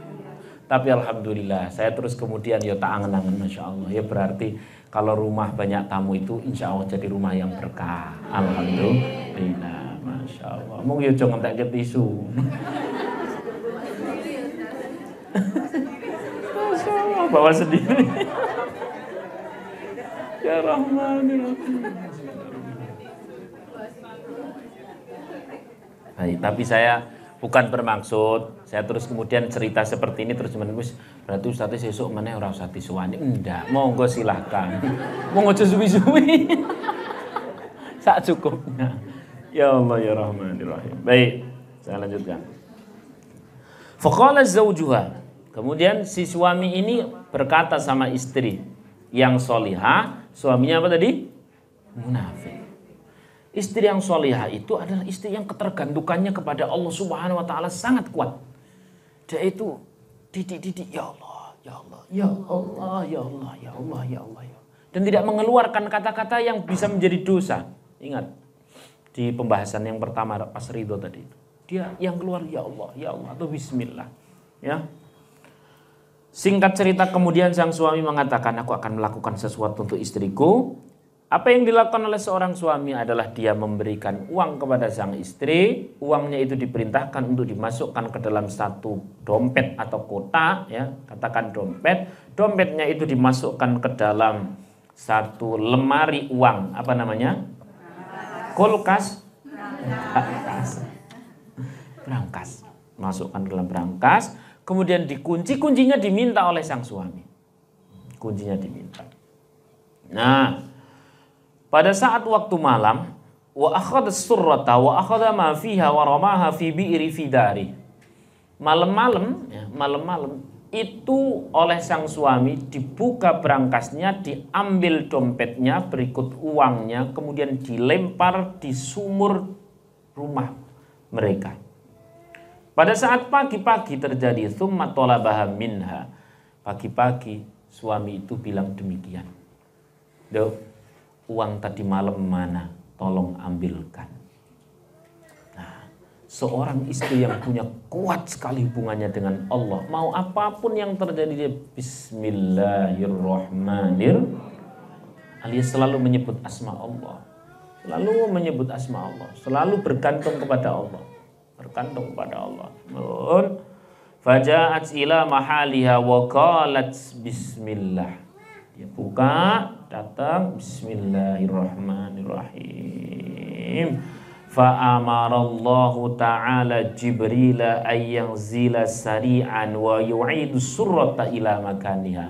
Tapi alhamdulillah, saya terus kemudian ya tak angen-angen, Masya Allah. Ya berarti kalau rumah banyak tamu itu insya Allah jadi rumah yang berkah. Alhamdulillah, Masya Allah. Mau ya jangan tak ke tisu. Masya Allah, bawa sendiri. Ya Rahman. Baik, tapi saya bukan bermaksud saya terus kemudian cerita seperti ini terus menerus berarti Ustaz sesuk meneh ora usah disuwani. Ndak, monggo silahkan. Monggo aja suwi-suwi. Sak cukupnya. Ya Allah ya Rahmanir Rahim. Baik, saya lanjutkan. Faqala zaujuha. Kemudian si suami ini berkata sama istri yang solihah, suaminya apa tadi? Munafik. Istri yang solihah itu adalah istri yang ketergantungannya kepada Allah Subhanahu wa taala sangat kuat. Dia itu didik ya Allah, ya Allah, ya Allah, ya Allah, ya Allah, ya Allah, ya Allah. Dan tidak mengeluarkan kata-kata yang bisa menjadi dosa. Ingat di pembahasan yang pertama pas ridho tadi itu. Dia yang keluar ya Allah atau bismillah. Ya. Singkat cerita kemudian sang suami mengatakan aku akan melakukan sesuatu untuk istriku. Apa yang dilakukan oleh seorang suami adalah dia memberikan uang kepada sang istri. Uangnya itu diperintahkan untuk dimasukkan ke dalam satu dompet atau kotak, ya, katakan dompet. Dompetnya itu dimasukkan ke dalam satu lemari uang, apa namanya? Kulkas. Berangkas. Masukkan ke dalam berangkas, kemudian dikunci, kuncinya diminta oleh sang suami. Kuncinya diminta. Nah, pada saat waktu malam, wa akhadha as-surrata wa akhadha ma fiha wa ramaha fi bi'ri fi dari. Malam-malam, ya, malam-malam itu oleh sang suami dibuka berangkasnya, diambil dompetnya, berikut uangnya, kemudian dilempar di sumur rumah mereka. Pada saat pagi-pagi terjadi tsumma talabaha minha. Pagi-pagi suami itu bilang demikian. Dok, uang tadi malam mana? Tolong ambilkan. Nah, seorang istri yang punya kuat sekali hubungannya dengan Allah, mau apapun yang terjadi dia bismillahirrahmanirrahim. Alias selalu menyebut asma Allah. Selalu menyebut asma Allah, selalu bergantung kepada Allah. Bergantung kepada Allah. Faja'at ila mahaliha wa qalat bismillah. Dia buka, datang bismillahirrahmanirrahim. Fa amarallahu ta'ala Jibril ay yanzila sari'an wa yu'idu surrata ila makaniha.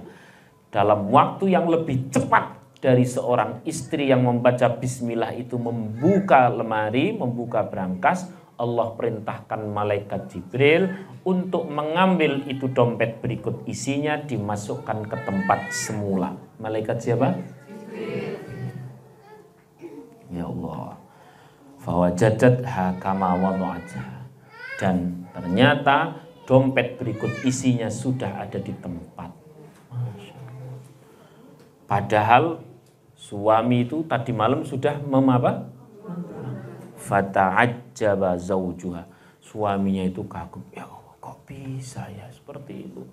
Dalam waktu yang lebih cepat dari seorang istri yang membaca bismillah itu membuka lemari, membuka brankas, Allah perintahkan malaikat Jibril untuk mengambil itu dompet berikut isinya, dimasukkan ke tempat semula. Malaikat siapa? Jibril. Ya Allah. Fawajadatha kama wada'atha. Dan ternyata dompet berikut isinya sudah ada di tempat. Padahal suami itu tadi malam sudah memapa? Fata'ajjaba zawjuha. Suaminya itu kagum, ya Allah, kok bisa ya seperti itu.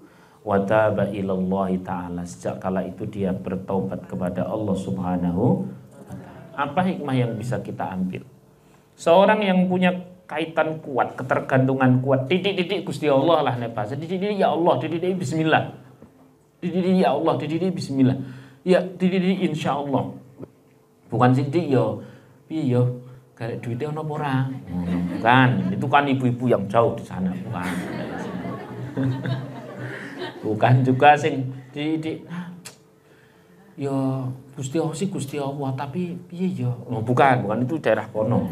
Wa taba ilallahi ta'ala. Sejak kala itu dia bertaubat kepada Allah Subhanahu wa ta'ala. Apa hikmah yang bisa kita ambil? Seorang yang punya kaitan kuat, ketergantungan kuat, titik-titik Gusti Allah lah nebasa. Titik-titik ya Allah, titik-titik bismillah. Titik-titik ya Allah, titik-titik bismillah. Ya, titik-titik insyaallah. Bukan titik yo, piye yo? Karek duitnya ono apa ora? Bukan, itu kan ibu-ibu yang jauh di sana, bukan. Bukan juga sing di ya Gusti Allah sih Gusti Allah, tapi piye ya? Oh, bukan itu daerah kono.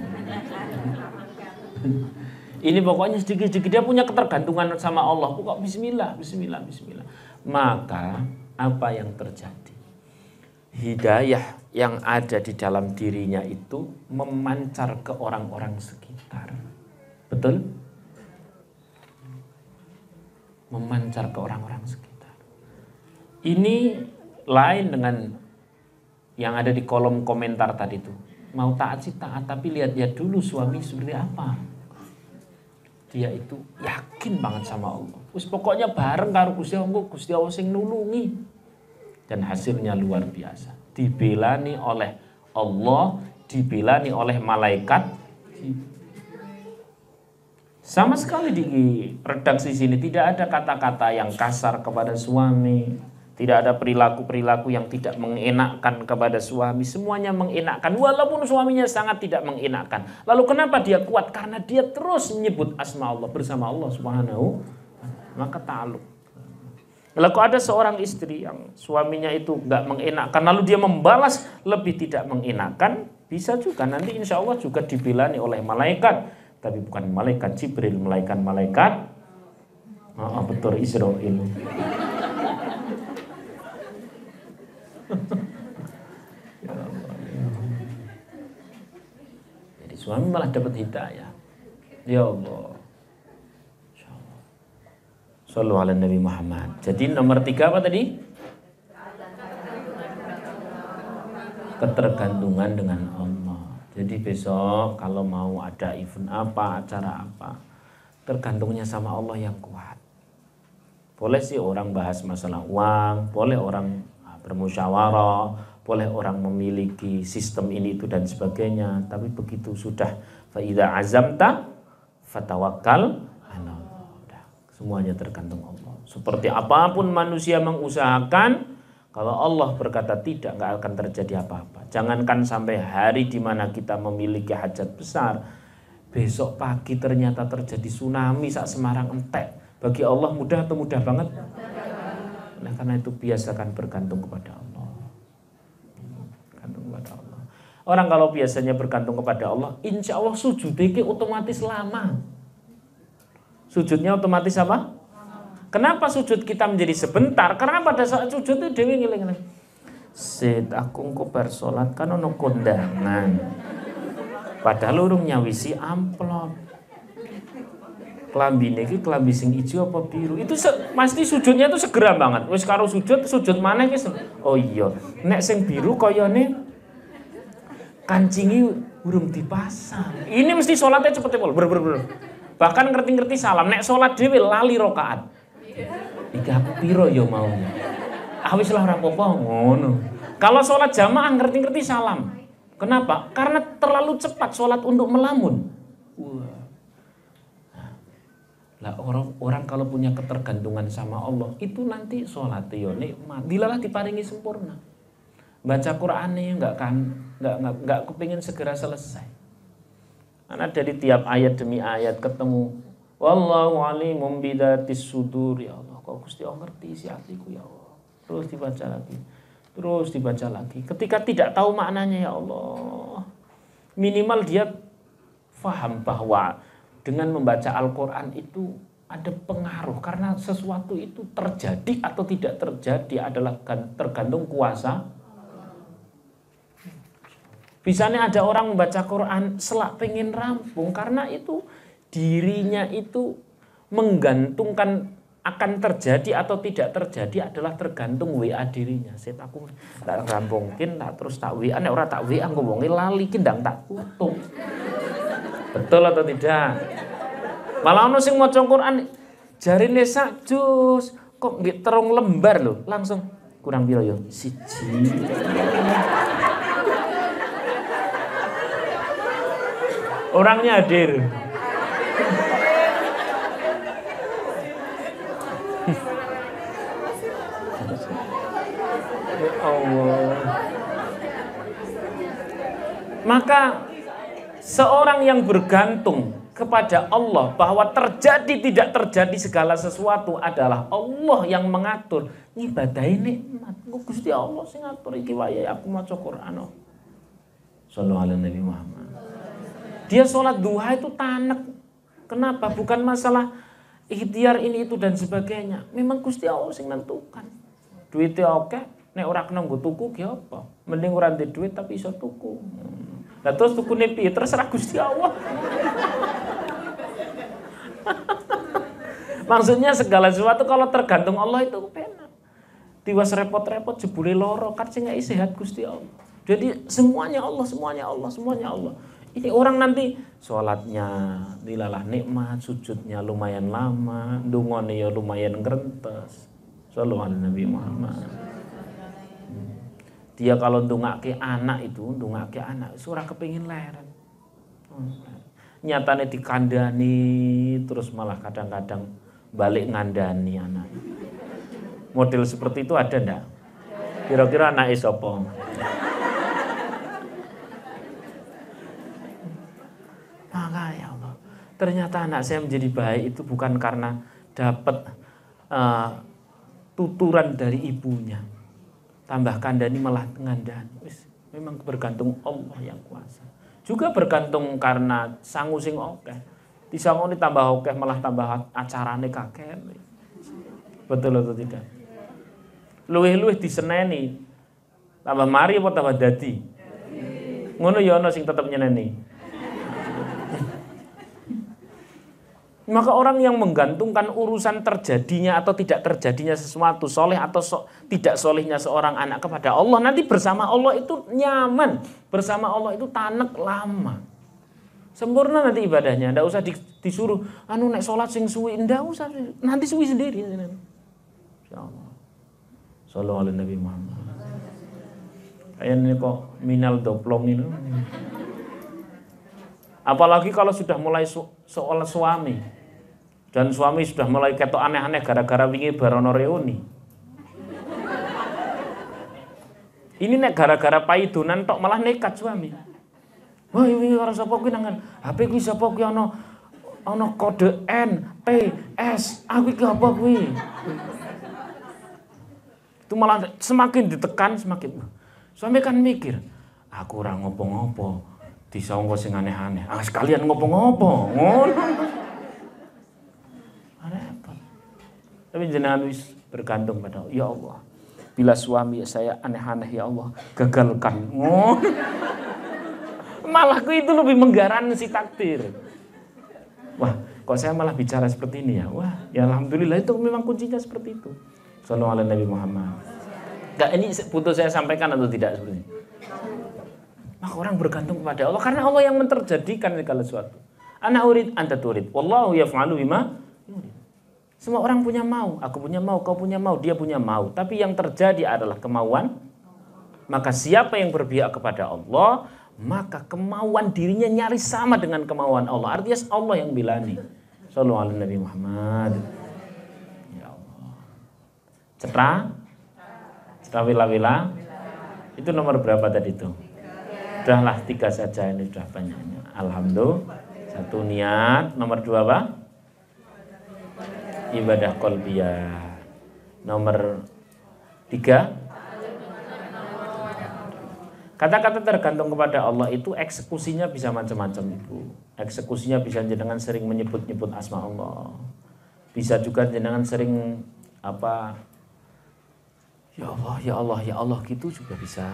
Ini pokoknya sedikit-sedikit dia punya ketergantungan sama Allah. Pokok bismillah. Maka apa yang terjadi? Hidayah yang ada di dalam dirinya itu memancar ke orang-orang sekitar. Betul? Memancar ke orang-orang sekitar. Ini lain dengan yang ada di kolom komentar tadi itu. Mau taat sih taat, tapi lihat-lihat dulu suami seperti apa. Dia itu yakin banget sama Allah. Wis pokoknya bareng karo Gusti Allah sing nulungi. Dan hasilnya luar biasa. Dibelani oleh Allah, dibelani oleh malaikat. Sama sekali di redaksi sini tidak ada kata-kata yang kasar kepada suami, tidak ada perilaku-perilaku yang tidak mengenakkan kepada suami. Semuanya mengenakkan, walaupun suaminya sangat tidak mengenakkan. Lalu kenapa dia kuat? Karena dia terus menyebut asma Allah bersama Allah Subhanahu. Maka ta'aluk. Kalau ada seorang istri yang suaminya itu nggak mengenakkan, lalu dia membalas lebih tidak mengenakkan, bisa juga nanti insya Allah juga dibelani oleh malaikat, tapi bukan malaikat Jibril, malaikat betul Israil. Jadi suami malah dapat hidayah. Ya Allah. Shallu ala Nabi Muhammad. Jadi nomor 3 apa tadi? Ketergantungan dengan Allah. Jadi besok kalau mau ada event apa, acara apa, tergantungnya sama Allah yang kuat. Boleh sih orang bahas masalah uang, boleh orang bermusyawarah, boleh orang memiliki sistem ini itu dan sebagainya. Tapi begitu sudah fa idza azamta fatawakkal. Semuanya tergantung Allah. Seperti apapun manusia mengusahakan, kalau Allah berkata tidak, nggak akan terjadi apa-apa. Jangankan sampai hari di mana kita memiliki hajat besar, besok pagi ternyata terjadi tsunami sak Semarang entek. Bagi Allah mudah atau mudah banget? Nah, karena itu biasakan bergantung kepada Allah. Bergantung kepada Allah. Orang kalau biasanya bergantung kepada Allah, insya Allah sujudnya otomatis lama. Sujudnya otomatis apa? Kenapa sujud kita menjadi sebentar? Karena pada saat sujud itu dewi ngiling-ngiling. Sit aku engko bar salat kan ono kondangan. Padahal urung nyawisi amplop. Klambine iki klambi sing ijo apa biru? Itu pasti sujudnya itu segera banget. Wis karo sujud maneh wis. Oh iya, nek sing biru koyone kancingi urung dipasang. Ini mesti salatnya cepet pol. Bahkan ngerti-ngerti salam. Nek sholat dhewe lali rakaat. Iki aku piro ya mau. Wis lah ora apa-apa ngono. Kalau sholat jamaah ngerti-ngerti salam. Kenapa? Karena terlalu cepat sholat untuk melamun. Wah. Lah orang kalau punya ketergantungan sama Allah itu nanti sholat yo nikmat, dilalah diparingi sempurna. Baca Qur'annya nggak kepingin segera selesai. Karena dari tiap ayat demi ayat ketemu wallahu alimum bidatis sudur, ya Allah. Kok Gusti Allah ngerti isi hatiku ya Allah. Terus dibaca lagi. Terus dibaca lagi. Ketika tidak tahu maknanya ya Allah, minimal dia faham bahwa dengan membaca Al-Quran itu ada pengaruh. Karena sesuatu itu terjadi atau tidak terjadi adalah tergantung kuasa. Bisanya ada orang membaca Quran selak pengen rampung. Karena itu dirinya itu menggantungkan akan terjadi atau tidak terjadi adalah tergantung WA dirinya. Saya aku tak rampungkin, tak terus tak WA. Nek ora tak WA ngomongin lali, kindang tak tutup. Betul atau tidak? Malah ono sing maca Quran jarine sak juz kok nggih terung lembar lho, langsung kurang piro yo? 1. Orangnya hadir. Ya Allah. Maka seorang yang bergantung kepada Allah bahwa terjadi tidak terjadi segala sesuatu adalah Allah yang mengatur. Ibadah nikmat. Gusti Allah sing ngatur iki wayahe aku maca Quran. Sallallahu alaihi Nabi Muhammad. Dia sholat duha itu tanek. Kenapa? Bukan masalah ikhtiar ini itu dan sebagainya. Memang Gusti Allah sing nentukan. Duitnya oke, nek ora kena nggo tuku ki apa? Mending ora ndek duit tapi iso tuku. Lah terus tukune piye? Terserah Gusti Allah. Maksudnya segala sesuatu kalau tergantung Allah itu penak. Tiwas repot-repot jebule loro kan sing ngeki sehat Gusti Allah. Jadi semuanya Allah, semuanya Allah, semuanya Allah. Ini orang nanti sholatnya dilalah nikmat, sujudnya lumayan lama, dungone ya lumayan ngrentes. Sallallahu alaihi Nabi Muhammad. Dia kalau ndongake anak itu, ndongake anak ora kepengin leren. Nyatane dikandani terus malah kadang-kadang balik ngandani anak. Model seperti itu ada ndak? Kira-kira anake sapa? Maka ya Allah, ternyata anak saya menjadi baik itu bukan karena dapat tuturan dari ibunya. Tambah kandani malah ngandani. Memang bergantung Allah yang kuasa. Juga bergantung karena sangu sing akeh. Disangoni tambah akeh malah tambah acarane kakek. Betul atau tidak? Luwih-luwih diseneni. Tambah mari apa tambah dadi? Ngono ya ana sing tetep nyeneni. Maka orang yang menggantungkan urusan terjadinya atau tidak terjadinya sesuatu, soleh atau tidak solehnya seorang anak kepada Allah, nanti bersama Allah itu nyaman, bersama Allah itu tanek lama, sempurna nanti ibadahnya. Ndak usah disuruh, nek sholat sing suwi, ndak usah, nanti suwi sendiri. Insyaallah. Sallallahu alaihi Nabi Muhammad. Kayaknya kok minal doplong itu. Apalagi kalau sudah mulai soal suami dan suami sudah mulai ketok aneh-aneh gara-gara wingi barono reuni. Ini nek gara-gara paidonan tok malah nekat suami. Wah wingi karo sapa kuwi nangan HP kuwi sapa kuwi ana kode N P S aku iki apa kuwi. Itu malah semakin ditekan semakin. Suami kan mikir, aku ora ngopo-ngopo. Disangka sing aneh-aneh. Sekalian ngopo-ngopo. Ngono. Repot. Tapi jenengan wis bergantung pada Allah. Ya Allah. Bila suami saya aneh-aneh ya Allah, gagalkan. Ngono. Malah itu lebih menggaransi takdir. Wah, kok saya malah bicara seperti ini ya? Wah, ya alhamdulillah itu memang kuncinya seperti itu. Sallallahu alaihi Nabi Muhammad. Enggak, ini butuh saya sampaikan atau tidak sebenarnya? Maka orang bergantung kepada Allah karena Allah yang menterjadikan segala sesuatu. Ana urid anta turid. Wallahu yaf'alu bima yurid. Semua orang punya mau, aku punya mau, kau punya mau, dia punya mau. Tapi yang terjadi adalah kemauan. Maka siapa yang berpihak kepada Allah, maka kemauan dirinya nyaris sama dengan kemauan Allah. Artinya Allah yang bilani. Shallu ala Nabi Muhammad. Ya Allah. Cetra wila-wila. Itu nomor berapa tadi itu? Udahlah 3 saja, ini sudah banyaknya. Alhamdulillah. 1 niat. Nomor 2 apa? Ibadah qalbiyah. Nomor 3, kata-kata tergantung kepada Allah itu eksekusinya bisa macam-macam, Ibu. Eksekusinya bisa jenengan sering menyebut-nyebut asma Allah. Bisa juga jenengan sering apa? Ya Allah, ya Allah, ya Allah gitu juga bisa.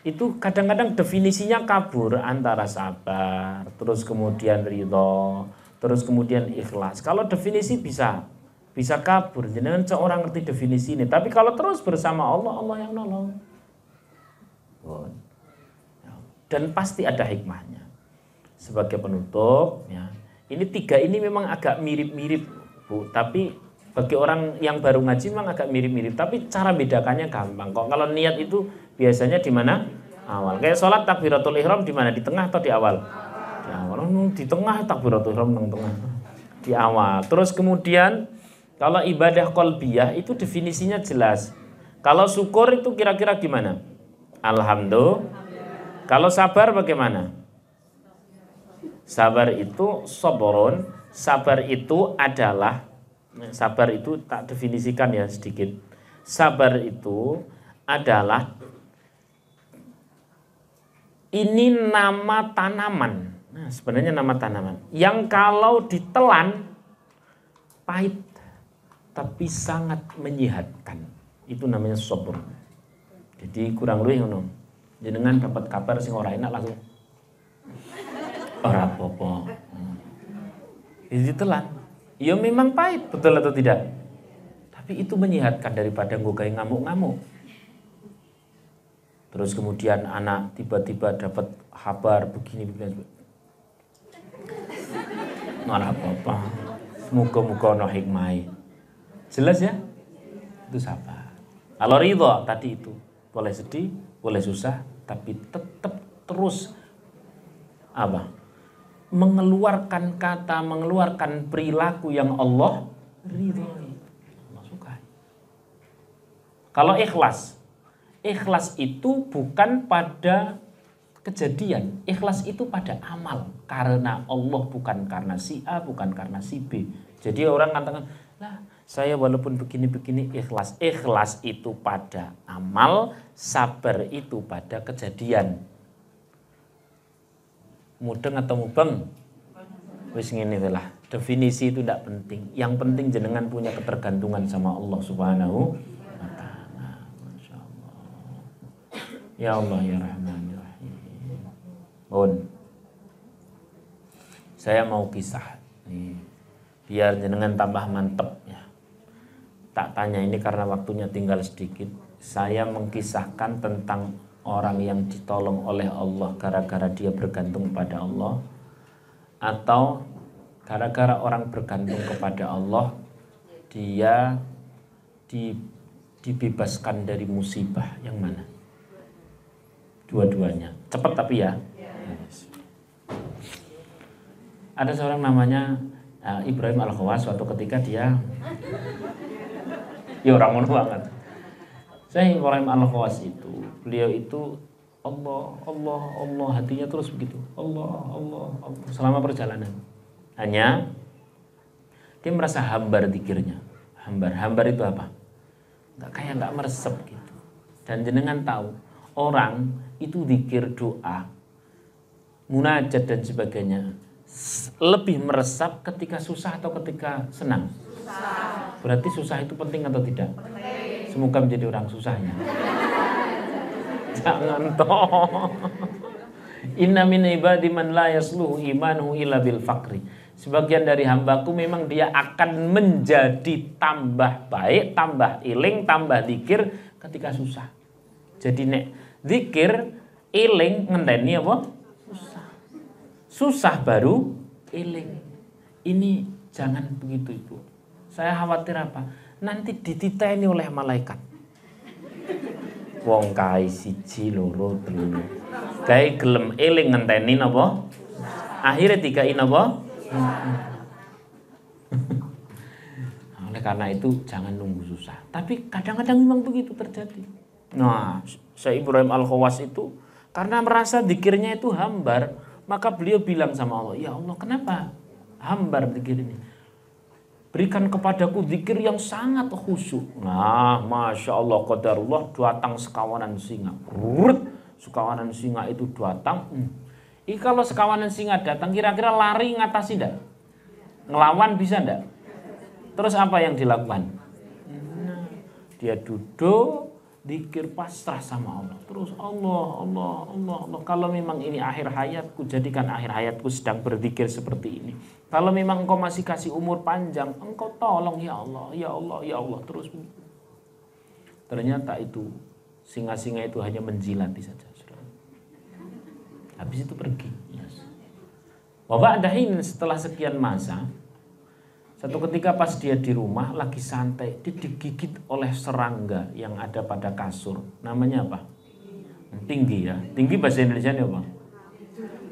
Itu kadang-kadang definisinya kabur antara sabar, terus kemudian ridho, terus kemudian ikhlas. Kalau definisi bisa kabur. Jenengan seorang ngerti definisi ini. Tapi kalau terus bersama Allah, Allah yang nolong. Dan pasti ada hikmahnya. Sebagai penutup, ya, ini 3 ini memang agak mirip-mirip, Bu. Tapi bagi orang yang baru ngaji memang agak mirip-mirip. Tapi cara bedakannya gampang. Kok kalau niat itu biasanya di mana? Awal. Kayak sholat takbiratul ihram di mana? Di tengah atau di awal? Di awal. Di tengah takbiratul ihram di tengah. Di awal. Terus kemudian kalau ibadah qalbiyah itu definisinya jelas. Kalau syukur itu kira-kira gimana? Alhamdulillah. Kalau sabar bagaimana? Sabar itu sabarun. Sabar itu adalah, sabar itu tak definisikan ya sedikit. Sabar itu adalah, ini nama tanaman. Nah, sebenarnya nama tanaman yang kalau ditelan pahit tapi sangat menyehatkan. Itu namanya sabar. Jadi kurang luwih ngono. Jenengan dapat kabar sing ora enak langsung ora apa-apa. Jadi telan. Ya memang pahit, betul atau tidak? Tapi itu menyehatkan daripada nggogahi ngamuk-ngamuk. Terus kemudian anak tiba-tiba dapat kabar begini. Ora apa-apa. Muga-muga ono hikmah. Jelas ya? Itu sabar. Kalau ridho tadi itu boleh sedih, boleh susah, tapi tetap terus apa? Mengeluarkan kata, mengeluarkan perilaku yang Allah ridhoi, Allah sukai. Kalau ikhlas, ikhlas itu bukan pada kejadian, ikhlas itu pada amal, karena Allah, bukan karena si A, bukan karena si B. Jadi orang katakan, lah saya walaupun begini-begini ikhlas. Ikhlas itu pada amal, sabar itu pada kejadian. Mudeng atau mubeng? Wis ngene lah. Definisi itu tidak penting. Yang penting jenengan punya ketergantungan sama Allah Subhanahu wa taala. Masyaallah. Ya Allah ya Rahman ya Rahim. Mohon. Saya mau kisah nih. Biar jenengan tambah mantep ya. Tak tanya ini karena waktunya tinggal sedikit. Saya mengkisahkan tentang orang yang ditolong oleh Allah gara-gara dia bergantung pada Allah, atau gara-gara orang bergantung kepada Allah dia dibebaskan dari musibah. Yang mana? Dua-duanya. Cepat tapi ya. Yes. Ada seorang namanya Ibrahim Al-Khawas. Suatu ketika dia ya orang ngono banget. Saya Ibrahim Al-Khawas itu, beliau itu Allah, Allah, Allah, hatinya terus begitu. Allah, Allah, Allah selama perjalanan. Hanya dia merasa hambar zikirnya. Hambar itu apa? Enggak meresep gitu. Dan jenengan tahu, orang itu zikir, doa, munajat dan sebagainya lebih meresap ketika susah atau ketika senang? Susah. Berarti susah itu penting atau tidak? Penting. Semoga menjadi orang susahnya. Jangan toh. Inna min ibadi man la yasluhu imanuhu illa bil faqri. Sebagian dari hambaku memang dia akan menjadi tambah baik, tambah iling, tambah zikir ketika susah. Jadi nek zikir, iling, ngenteni apa? Susah baru iling. Ini jangan begitu Ibu. Saya khawatir apa? Nanti dititeni oleh malaikat. Wong kae siji loro telu. Gawe gelem eling ngenteni napa? Akhire dikai napa? Oleh karena itu jangan nunggu susah. Tapi kadang-kadang memang begitu terjadi. Nah, Syekh Ibrahim Al-Khawas itu karena merasa zikirnya itu hambar, maka beliau bilang sama Allah, ya Allah, kenapa hambar zikir ini? Berikan kepadaku zikir yang sangat khusyuk. Nah, Masya Allah, qadarullah, datang sekawanan singa. Sekawanan singa itu datang. Kalau sekawanan singa datang, kira-kira lari ngatasi enggak? Ngelawan bisa enggak? Terus apa yang dilakukan? Nah, dia duduk, zikir pasrah sama Allah. Terus Allah. Kalau memang ini akhir hayatku, jadikan akhir hayatku sedang berzikir seperti ini. Kalau memang engkau masih kasih umur panjang, engkau tolong ya Allah, ya Allah, ya Allah. Terus ternyata itu singa-singa itu hanya menjilati saja. Habis itu pergi. Bapak dahin setelah sekian masa, satu ketika pas dia di rumah lagi santai, dia digigit oleh serangga yang ada pada kasur. Namanya apa? Tinggi ya. Tinggi bahasa Indonesianya apa?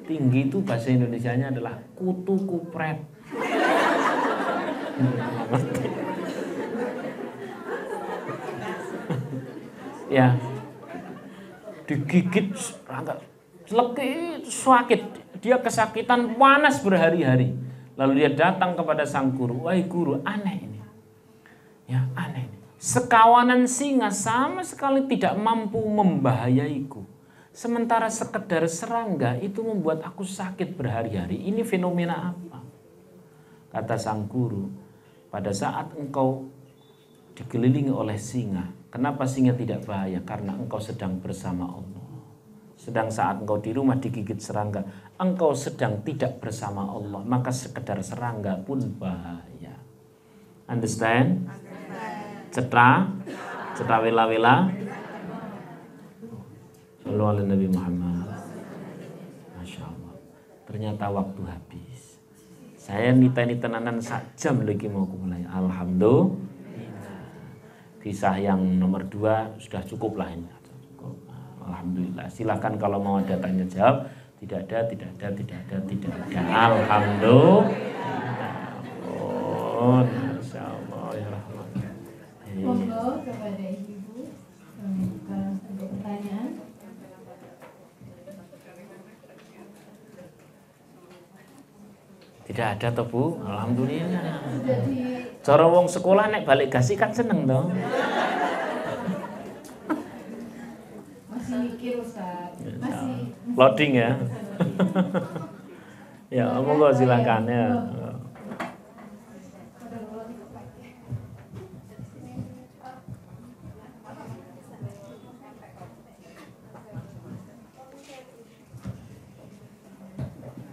Tinggi itu bahasa Indonesianya adalah kutu kupret. Ya, digigit serangga, lekit, sakit, dia kesakitan, panas berhari-hari. Lalu dia datang kepada sang guru, wahai guru, aneh ini, ya aneh. Sekawanan singa sama sekali tidak mampu membahayaiku. Sementara sekedar serangga itu membuat aku sakit berhari-hari. Ini fenomena apa? Kata sang guru, pada saat engkau dikelilingi oleh singa, kenapa singa tidak bahaya? Karena engkau sedang bersama Allah. Sedang saat engkau di rumah digigit serangga, engkau sedang tidak bersama Allah, maka sekedar serangga pun bahaya. Understand? Cetra wela-wela. Sallu ala Nabi Muhammad. Masya Allah. Ternyata waktu habis. Saya nita-nita tenanan sak jam lagi mau mulai. Alhamdulillah. Kisah yang nomor 2 sudah cukup lah ini. Alhamdulillah. Silakan kalau mau ada tanya jawab. Tidak ada. Alhamdulillah. Oh, Masya Allah ya Rahman. Monggo kepada Ibu untuk pertanyaan. Tidak ada toh Bu. Alhamdulillah. Cara wong sekolah nek balik gasi kan seneng toh. Masih mikir Ustaz. Masih loading ya. Ya, monggo silakan ya.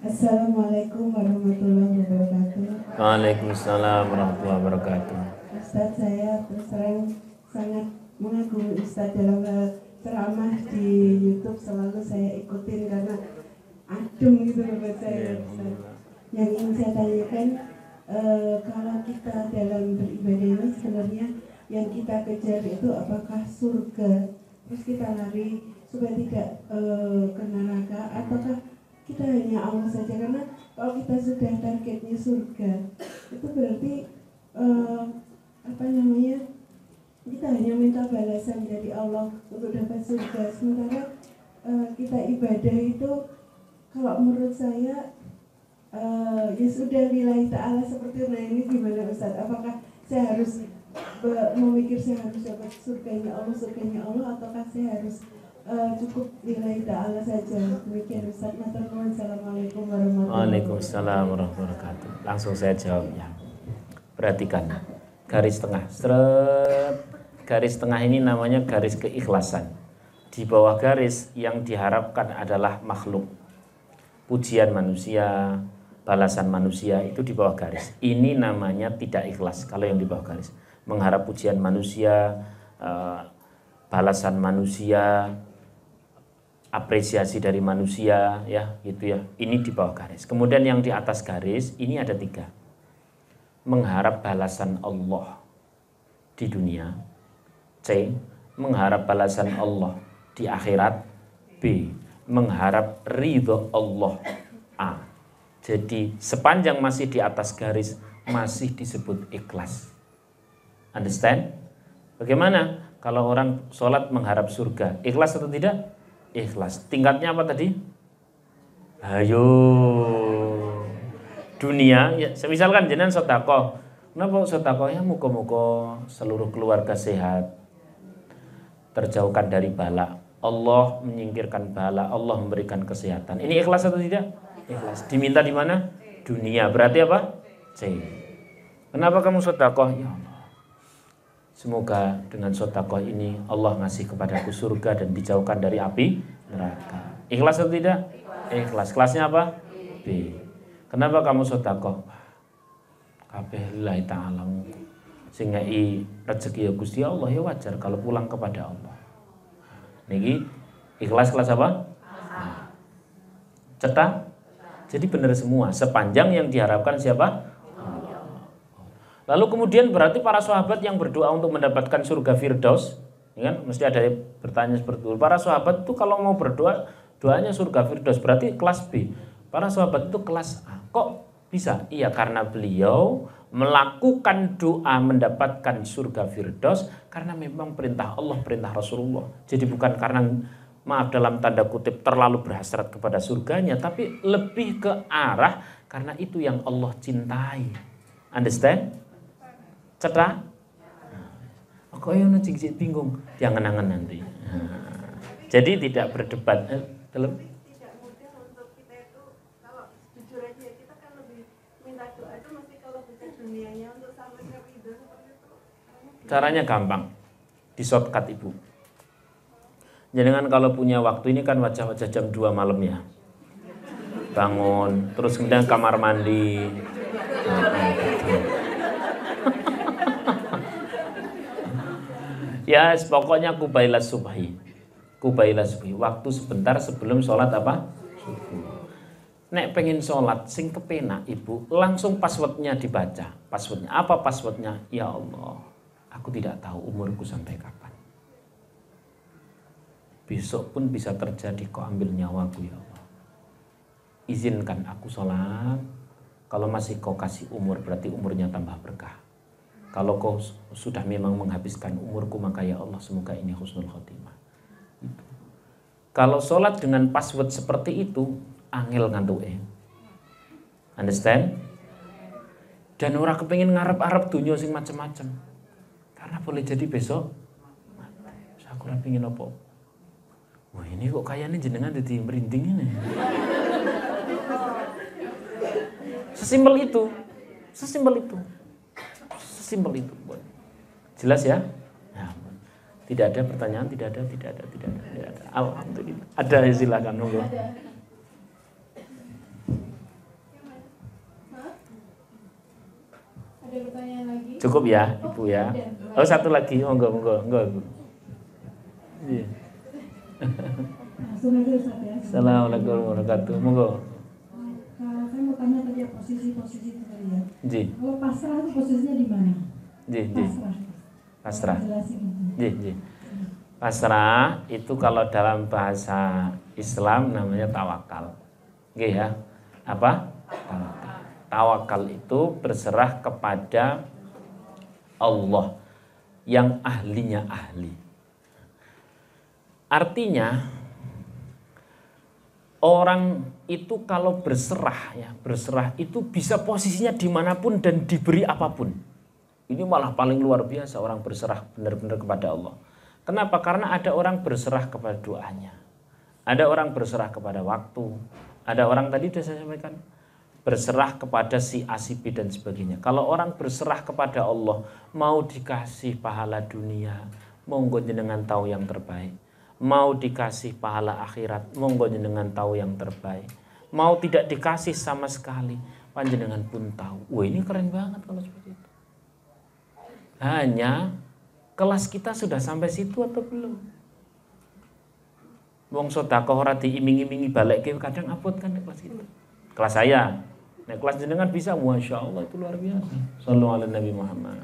Assalamualaikum warahmatullahi wabarakatuh. Waalaikumsalam warahmatullahi wabarakatuh. Ustaz, saya terus terang sangat mengagumi Ustaz dalam ceramah di YouTube, selalu saya ikutin karena adem gitu buat saya. Ustaz. Yang ingin saya tanyakan, kalau kita dalam beribadah ini sebenarnya yang kita kejar itu apakah surga? Terus kita lari supaya tidak ke neraka, ataukah kita hanya Allah saja? Karena kalau kita sudah targetnya surga, itu berarti kita hanya minta balasan dari Allah untuk dapat surga. Sementara kita ibadah itu, kalau menurut saya ya sudah lillahi ta'ala seperti itu. Nah, ini gimana Ustaz? Apakah saya harus memikir saya harus dapat surganya Allah, ataukah saya harus cukup lillahi ta'ala saja? Demikian Ustaz. Assalamualaikum warahmatullahi wabarakatuh. Waalaikumsalam warahmatullahi wabarakatuh. Langsung saya jawabnya. Perhatikan garis tengah. Garis tengah ini namanya garis keikhlasan. Di bawah garis yang diharapkan adalah makhluk. Pujian manusia, balasan manusia, itu di bawah garis. Ini namanya tidak ikhlas kalau yang di bawah garis. Mengharap pujian manusia, balasan manusia, apresiasi dari manusia, ya gitu ya. Ini di bawah garis. Kemudian yang di atas garis ini ada 3. Mengharap balasan Allah di dunia. C. Mengharap balasan Allah di akhirat. B. Mengharap ridho Allah. A. Jadi sepanjang masih di atas garis masih disebut ikhlas. Understand? Bagaimana kalau orang sholat mengharap surga? Ikhlas atau tidak? Ikhlas. Tingkatnya apa tadi? Ayo dunia ya, misalkan jenengan sedekah. Kenapa sedekahnya muga-muga seluruh keluarga sehat, terjauhkan dari bala, Allah menyingkirkan bala, Allah memberikan kesehatan. Ini ikhlas atau tidak? Ikhlas. Diminta di mana? Dunia. Berarti apa? C. Kenapa kamu sedekah? Ya Allah, semoga dengan sedekah ini Allah ngasih kepadaku surga dan dijauhkan dari api neraka. Ikhlas atau tidak? Ikhlas. Kelasnya apa? B. Kenapa kamu sedekah? Kabeh lillahi ta'ala. Sing ngei rezeki ya Gusti Allah, ya wajar kalau pulang kepada Allah. Niki ikhlas kelas apa? Cetak. Jadi benar semua sepanjang yang diharapkan siapa? Allah. Lalu kemudian berarti para sahabat yang berdoa untuk mendapatkan surga Firdaus, ya kan? Mesti ada yang bertanya seperti itu. Para sahabat itu kalau mau berdoa doanya surga Firdaus, berarti kelas B. Para sahabat itu kelas A. Kok bisa? Iya, karena beliau melakukan doa mendapatkan surga Firdaus karena memang perintah Allah, perintah Rasulullah. Jadi bukan karena, maaf dalam tanda kutip, terlalu berhasrat kepada surganya, tapi lebih ke arah karena itu yang Allah cintai. Understand? Cetak? Kok yang cik bingung? Jangan-jangan nanti. Jadi tidak berdebat. Belum? Tidak mudah untuk kita itu, kalau jujur aja kita kan lebih minta doa itu mesti kalau bisa dunianya untuk sampai ke ridho seperti itu. Caranya gampang, di shortcut Ibu. Jangan kalau punya waktu, ini kan wajah-wajah jam 2 malam ya. Bangun, terus kemudian kamar mandi. Ya, pokoknya kubailah subhi. Kubailah subhi, waktu sebentar sebelum sholat apa? Subuh. Nek pengen sholat, sing kepenak Ibu, langsung passwordnya dibaca. Passwordnya, apa passwordnya? Ya Allah, aku tidak tahu umurku sampai kapan. Besok pun bisa terjadi kau ambil nyawaku ya Allah. Izinkan aku sholat. Kalau masih kau kasih umur, berarti umurnya tambah berkah. Kalau kau sudah memang menghabiskan umurku, maka ya Allah semoga ini husnul khotimah. Kalau sholat dengan password seperti itu, angel ngantuke. Understand? Dan orang kepengin ngarep-arep dunia sing macem-macem. Karena boleh jadi besok aku ora pengin apa. Wah, ini kok kayaknya jenengan jadi merinding ini. Sesimpel itu. Sesimpel itu. Sesimpel itu. Jelas ya? Nah, tidak ada pertanyaan, tidak ada. Alhamdulillah. Ada, silakan monggo. Ada pertanyaan lagi? Cukup ya, Ibu ya. Oh, satu lagi. Monggo. Iya. Langsung aja Ustaz ya. Assalamualaikum warahmatullahi wabarakatuh. Monggo. Kalau saya mau tanya tadi ya posisi itu tadi ya. Ji. Kalau pasrah itu posisinya di mana? Ji. Pasrah. Jelasin itu. Ji. Pasrah itu kalau dalam bahasa Islam namanya tawakal. Nggih ya. Apa? Tawakal. Tawakal itu berserah kepada Allah yang ahlinya ahli. Artinya orang itu kalau berserah itu bisa posisinya dimanapun dan diberi apapun. Ini malah paling luar biasa orang berserah benar-benar kepada Allah. Kenapa? Karena ada orang berserah kepada doanya, ada orang berserah kepada waktu, ada orang tadi sudah saya sampaikan berserah kepada si A, si B dan sebagainya. Kalau orang berserah kepada Allah, mau dikasih pahala dunia, monggo jenengan tahu yang terbaik. Mau dikasih pahala akhirat, monggo jenengan tahu yang terbaik. Mau tidak dikasih sama sekali, panjenengan pun tahu. Wah, ini keren banget kalau seperti itu. Hanya kelas kita sudah sampai situ atau belum? Wong sedekah ora diiming-imingi balik kadang abot kan kelas itu. Kelas saya. Nah, kelas jenengan bisa, Masya Allah, itu luar biasa. Sallallahu alaihi Nabi Muhammad.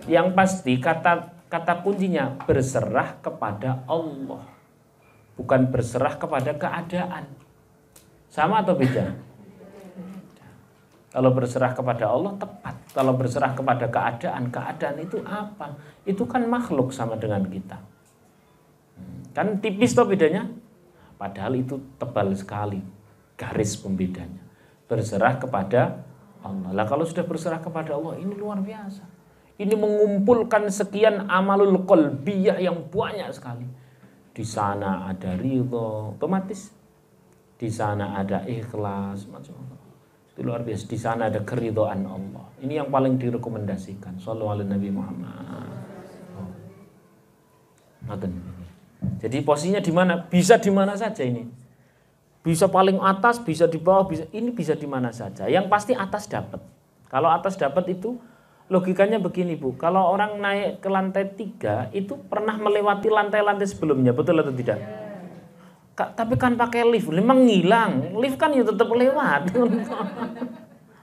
Yang pasti kata kuncinya berserah kepada Allah, bukan berserah kepada keadaan. Sama atau beda? Kalau berserah kepada Allah tepat. Kalau berserah kepada keadaan itu apa? Itu kan makhluk sama dengan kita. Kan tipis toh bedanya? Padahal itu tebal sekali garis pembedanya. Berserah kepada Allah. Lah kalau sudah berserah kepada Allah ini luar biasa. Ini mengumpulkan sekian amalul qalbiyah yang banyak sekali. Di sana ada ridho, otomatis. Di sana ada ikhlas, macam-macam. Itu luar biasa. Di sana ada keridhaan Allah. Ini yang paling direkomendasikan. Shallallahu alaihi Nabi Muhammad. Jadi posisinya di mana? Bisa di mana saja ini. Bisa paling atas, bisa di bawah, ini bisa di mana saja. Yang pasti atas dapat. Kalau atas dapat itu logikanya begini Bu. Kalau orang naik ke lantai 3 itu pernah melewati lantai-lantai sebelumnya, betul atau tidak? Tapi kan pakai lift, memang ngilang. Lift kan ya tetap lewat.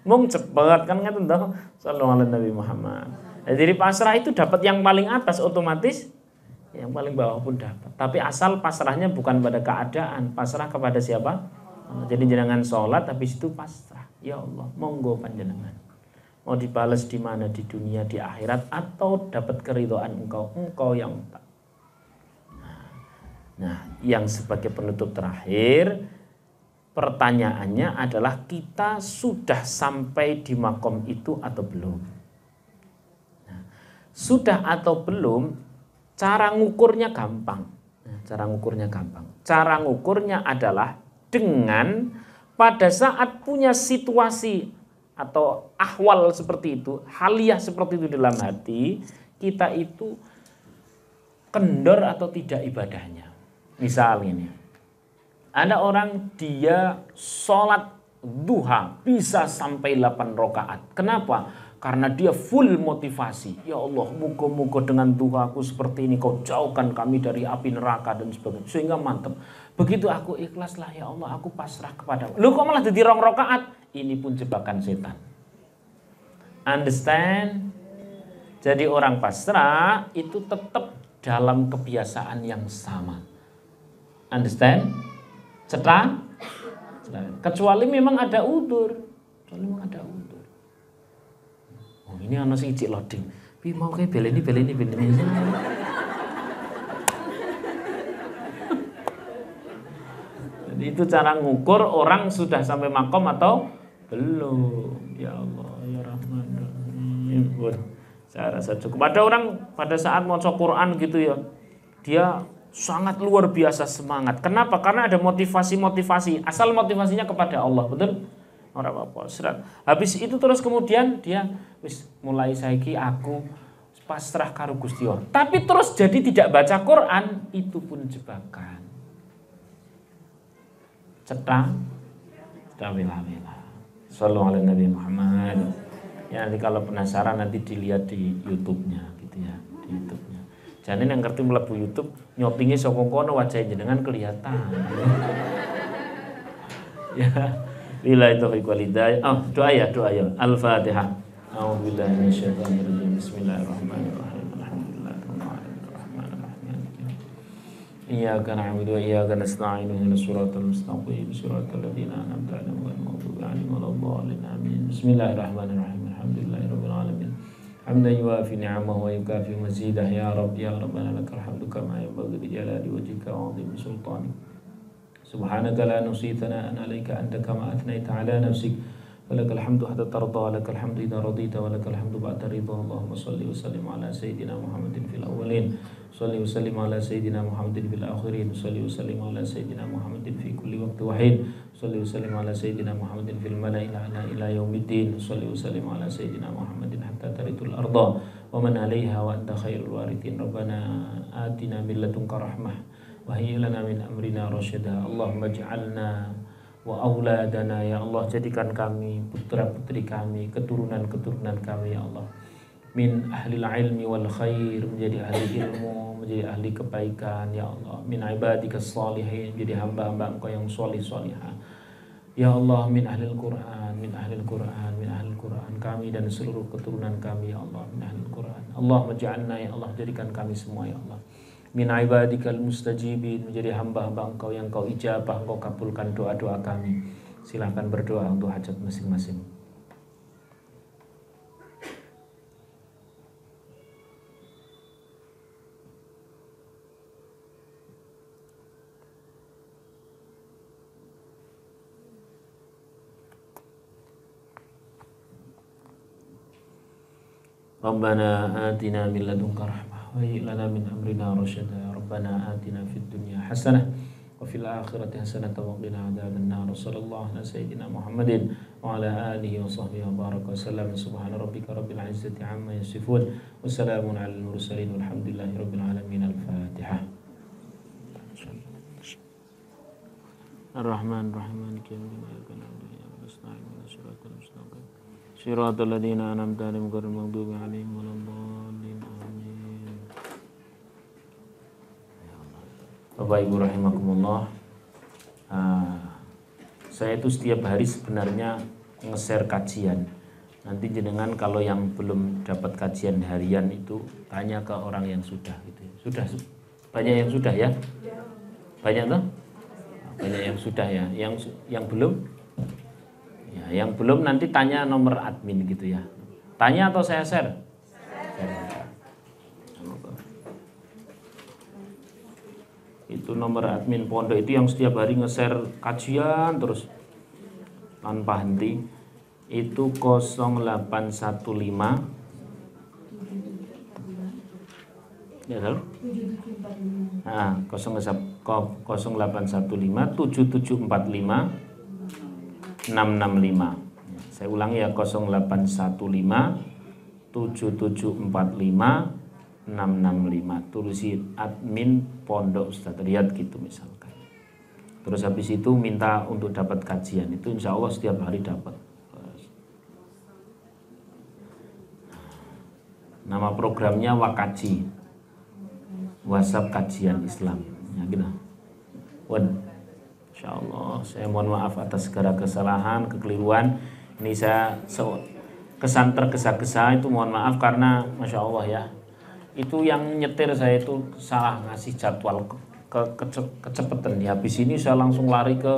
Mau cepet kan gitu toh. Sallallahu alaihi Nabi Muhammad. Jadi pasrah itu dapat yang paling atas otomatis yang paling bawah pun dapat. Tapi asal pasrahnya bukan pada keadaan, pasrah kepada siapa? Jadi jangan sholat habis itu pasrah. Ya Allah, monggo panjenengan. Mau dibalas di mana, di dunia, di akhirat, atau dapat keridhaan engkau yang tak. Nah, yang sebagai penutup terakhir, pertanyaannya adalah kita sudah sampai di makom itu atau belum? Nah, sudah atau belum? Cara ngukurnya gampang. Cara ngukurnya adalah dengan pada saat punya situasi atau ahwal seperti itu, haliyah seperti itu dalam hati, kita itu kendor atau tidak ibadahnya. Misalnya, ada orang dia sholat duha bisa sampai 8 rakaat. Kenapa? Karena dia full motivasi. Ya Allah, moga-moga dengan duhaku seperti ini kau jauhkan kami dari api neraka dan sebagainya. Sehingga mantap. Begitu aku ikhlaslah ya Allah, aku pasrah kepada. Lu kok malah jadi 2 rakaat? Ini pun jebakan setan. Understand? Jadi orang pasrah itu tetap dalam kebiasaan yang sama. Understand? Cetak? Kecuali memang ada udzur. Oh, ini ana sing ijik loading. Pi mau kayak beleni. Jadi itu cara ngukur orang sudah sampai makom atau belum. Ya Allah, ya Rahman. Saya rasa cukup. Ada orang pada saat mau Quran gitu ya, dia sangat luar biasa semangat. Kenapa? Karena ada motivasi. Asal motivasinya kepada Allah, betul? Ora apa-apa. Habis itu terus kemudian dia wis mulai saiki aku pasrah karo Gusti Allah. Tapi terus jadi tidak baca Quran, itu pun jebakan. Cetak. Wila. Sallallahu alaihi Nabi Muhammad. Ya nanti kalau penasaran nanti dilihat di YouTube-nya gitu ya, di YouTube-nya. Jangan yang ngerti mlebu YouTube nyopinge saka kono wajah jenengan kelihatan. Ya. Bila itu hidayah. Doa ya. Al-Fatihah. A'udzubillahi minasyaitonir rajim. Bismillahirrahmanirrahim. Iyyaka na'budu wa iyyaka nasta'in. Ihdinas siratal mustaqim. Siratal ladzina an'amta 'alaihim ghairil maghdubi 'alaihim waladdallin. Amin. Bismillahirrahmanirrahim. Alhamdulillahirabbil alamin. Hamdan yuwafi ni'amahu wa yukafi mazidah. Ya Rabbi ya Rabbana lakal hamdu kama yanbaghi li jalali wajhika wa 'azimi sultanik. Subhanaka la nuhsi thana'an 'alaika anta kama athnayta 'ala nafsik. Walakal hamdu hatta tarda, walakal hamdu idza radita, walakal hamdu ba'da ridha. Allahumma shalli wa sallim ala sayyidina Muhammadin fil awwalin, shalli wa sallim ala sayyidina Muhammadin fil akhirin, shalli wa sallim ala sayyidina Muhammadin fi kulli waqti wa hin, shalli wa sallim ala sayyidina Muhammadin fil mala'il a'la ila yaumiddin, shalli wa sallim ala sayyidina Muhammadin hatta taritul arda wa man 'alaiha wa anta khairul warithin. Rabbana atina min ladunka rahmah wa hayyi lana min amrina rasyada. Allahumma ij'alna wa auladana ya Allah, jadikan kami, putra-putri kami, keturunan-keturunan kami ya Allah, min ahlil ilmi wal khair, menjadi ahli ilmu, menjadi ahli kebaikan ya Allah, min ibadikas shalihin, menjadi hamba-hamba Engkau yang sholih sholihah ya Allah, min ahlil Quran, min ahlil Quran, min ahlil Quran, kami dan seluruh keturunan kami ya Allah, min ahlil Quran. Allahumma ja'alna ya Allah, jadikan kami semua ya Allah min ibadikal mustajibin, menjadi hamba-hamba Engkau yang Engkau ijabah, Engkau kabulkan doa-doa kami. Silakan berdoa untuk hajat masing-masing. Rabbana atina min ladunka rahmah wa hayyi lana min amrina rasyada. Rabbana atina fid dunya hasanah wa fil akhirati hasanah wa qina adzabannar. Sallallahu ala sayyidina Muhammadin wa ala alihi wa sahbihi wa baraka wasallam. Subhana rabbika rabbil izzati amma yasifun wa salamun alal mursalin walhamdulillahi rabbil alamin. Al-Fatihah. Ar-Rahman Ar-Rahim Maliki yaumiddin. Iyyaka na'budu wa iyyaka nasta'in. Ihdinas siratal mustaqim. Shiratal ladzina an'amta 'alaihim ghairil maghdubi 'alaihim waladdallin. Amin. Bapak Ibu rahimakumullah. Saya itu setiap hari sebenarnya nge-share kajian. Nanti jenengan kalau yang belum dapat kajian harian itu tanya ke orang yang sudah gitu. Sudah banyak yang sudah ya? Banyak tuh? Banyak yang sudah ya. Yang belum? Ya, yang belum nanti tanya nomor admin gitu ya. Tanya atau saya share? Itu nomor admin pondok itu yang setiap hari nge-share kajian terus tanpa henti. Itu 0815 ya kan? 0815 7745 665. Saya ulangi ya, 0815 7745 665. Tulisin admin pondok Ustadz Riyad gitu misalkan. Terus habis itu minta untuk dapat kajian, itu insya Allah setiap hari dapat. Nama programnya Wakaji, WhatsApp Kajian Islam ya gitu. Insya Allah saya mohon maaf atas segala kesalahan, kekeliruan. Ini saya kesan tergesa-gesa itu mohon maaf karena Masya Allah ya, itu yang nyetir saya itu salah ngasih jadwal kecepatan. Habis ini saya langsung lari ke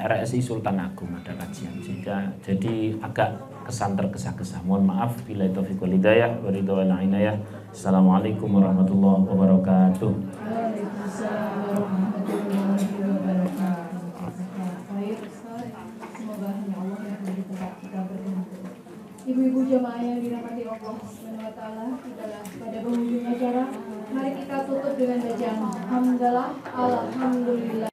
RSI Sultan Agung ada kajian, sehingga jadi agak kesan tergesa-gesa. Mohon maaf. Billahi taufiq wal hidayah wa ridha wal inayah. Assalamualaikum warahmatullahi wabarakatuh. Waalaikumsalam warahmatullahi wabarakatuh. Baik, Ustaz. Semoga hanya Allah yang menjadi tempat kita bertemu. Ibu-ibu jamaah yang dirahmati Allah Subhanahu wa taala, adalah pada penghujung acara mari kita tutup dengan bacaan hamdalah alhamdulillah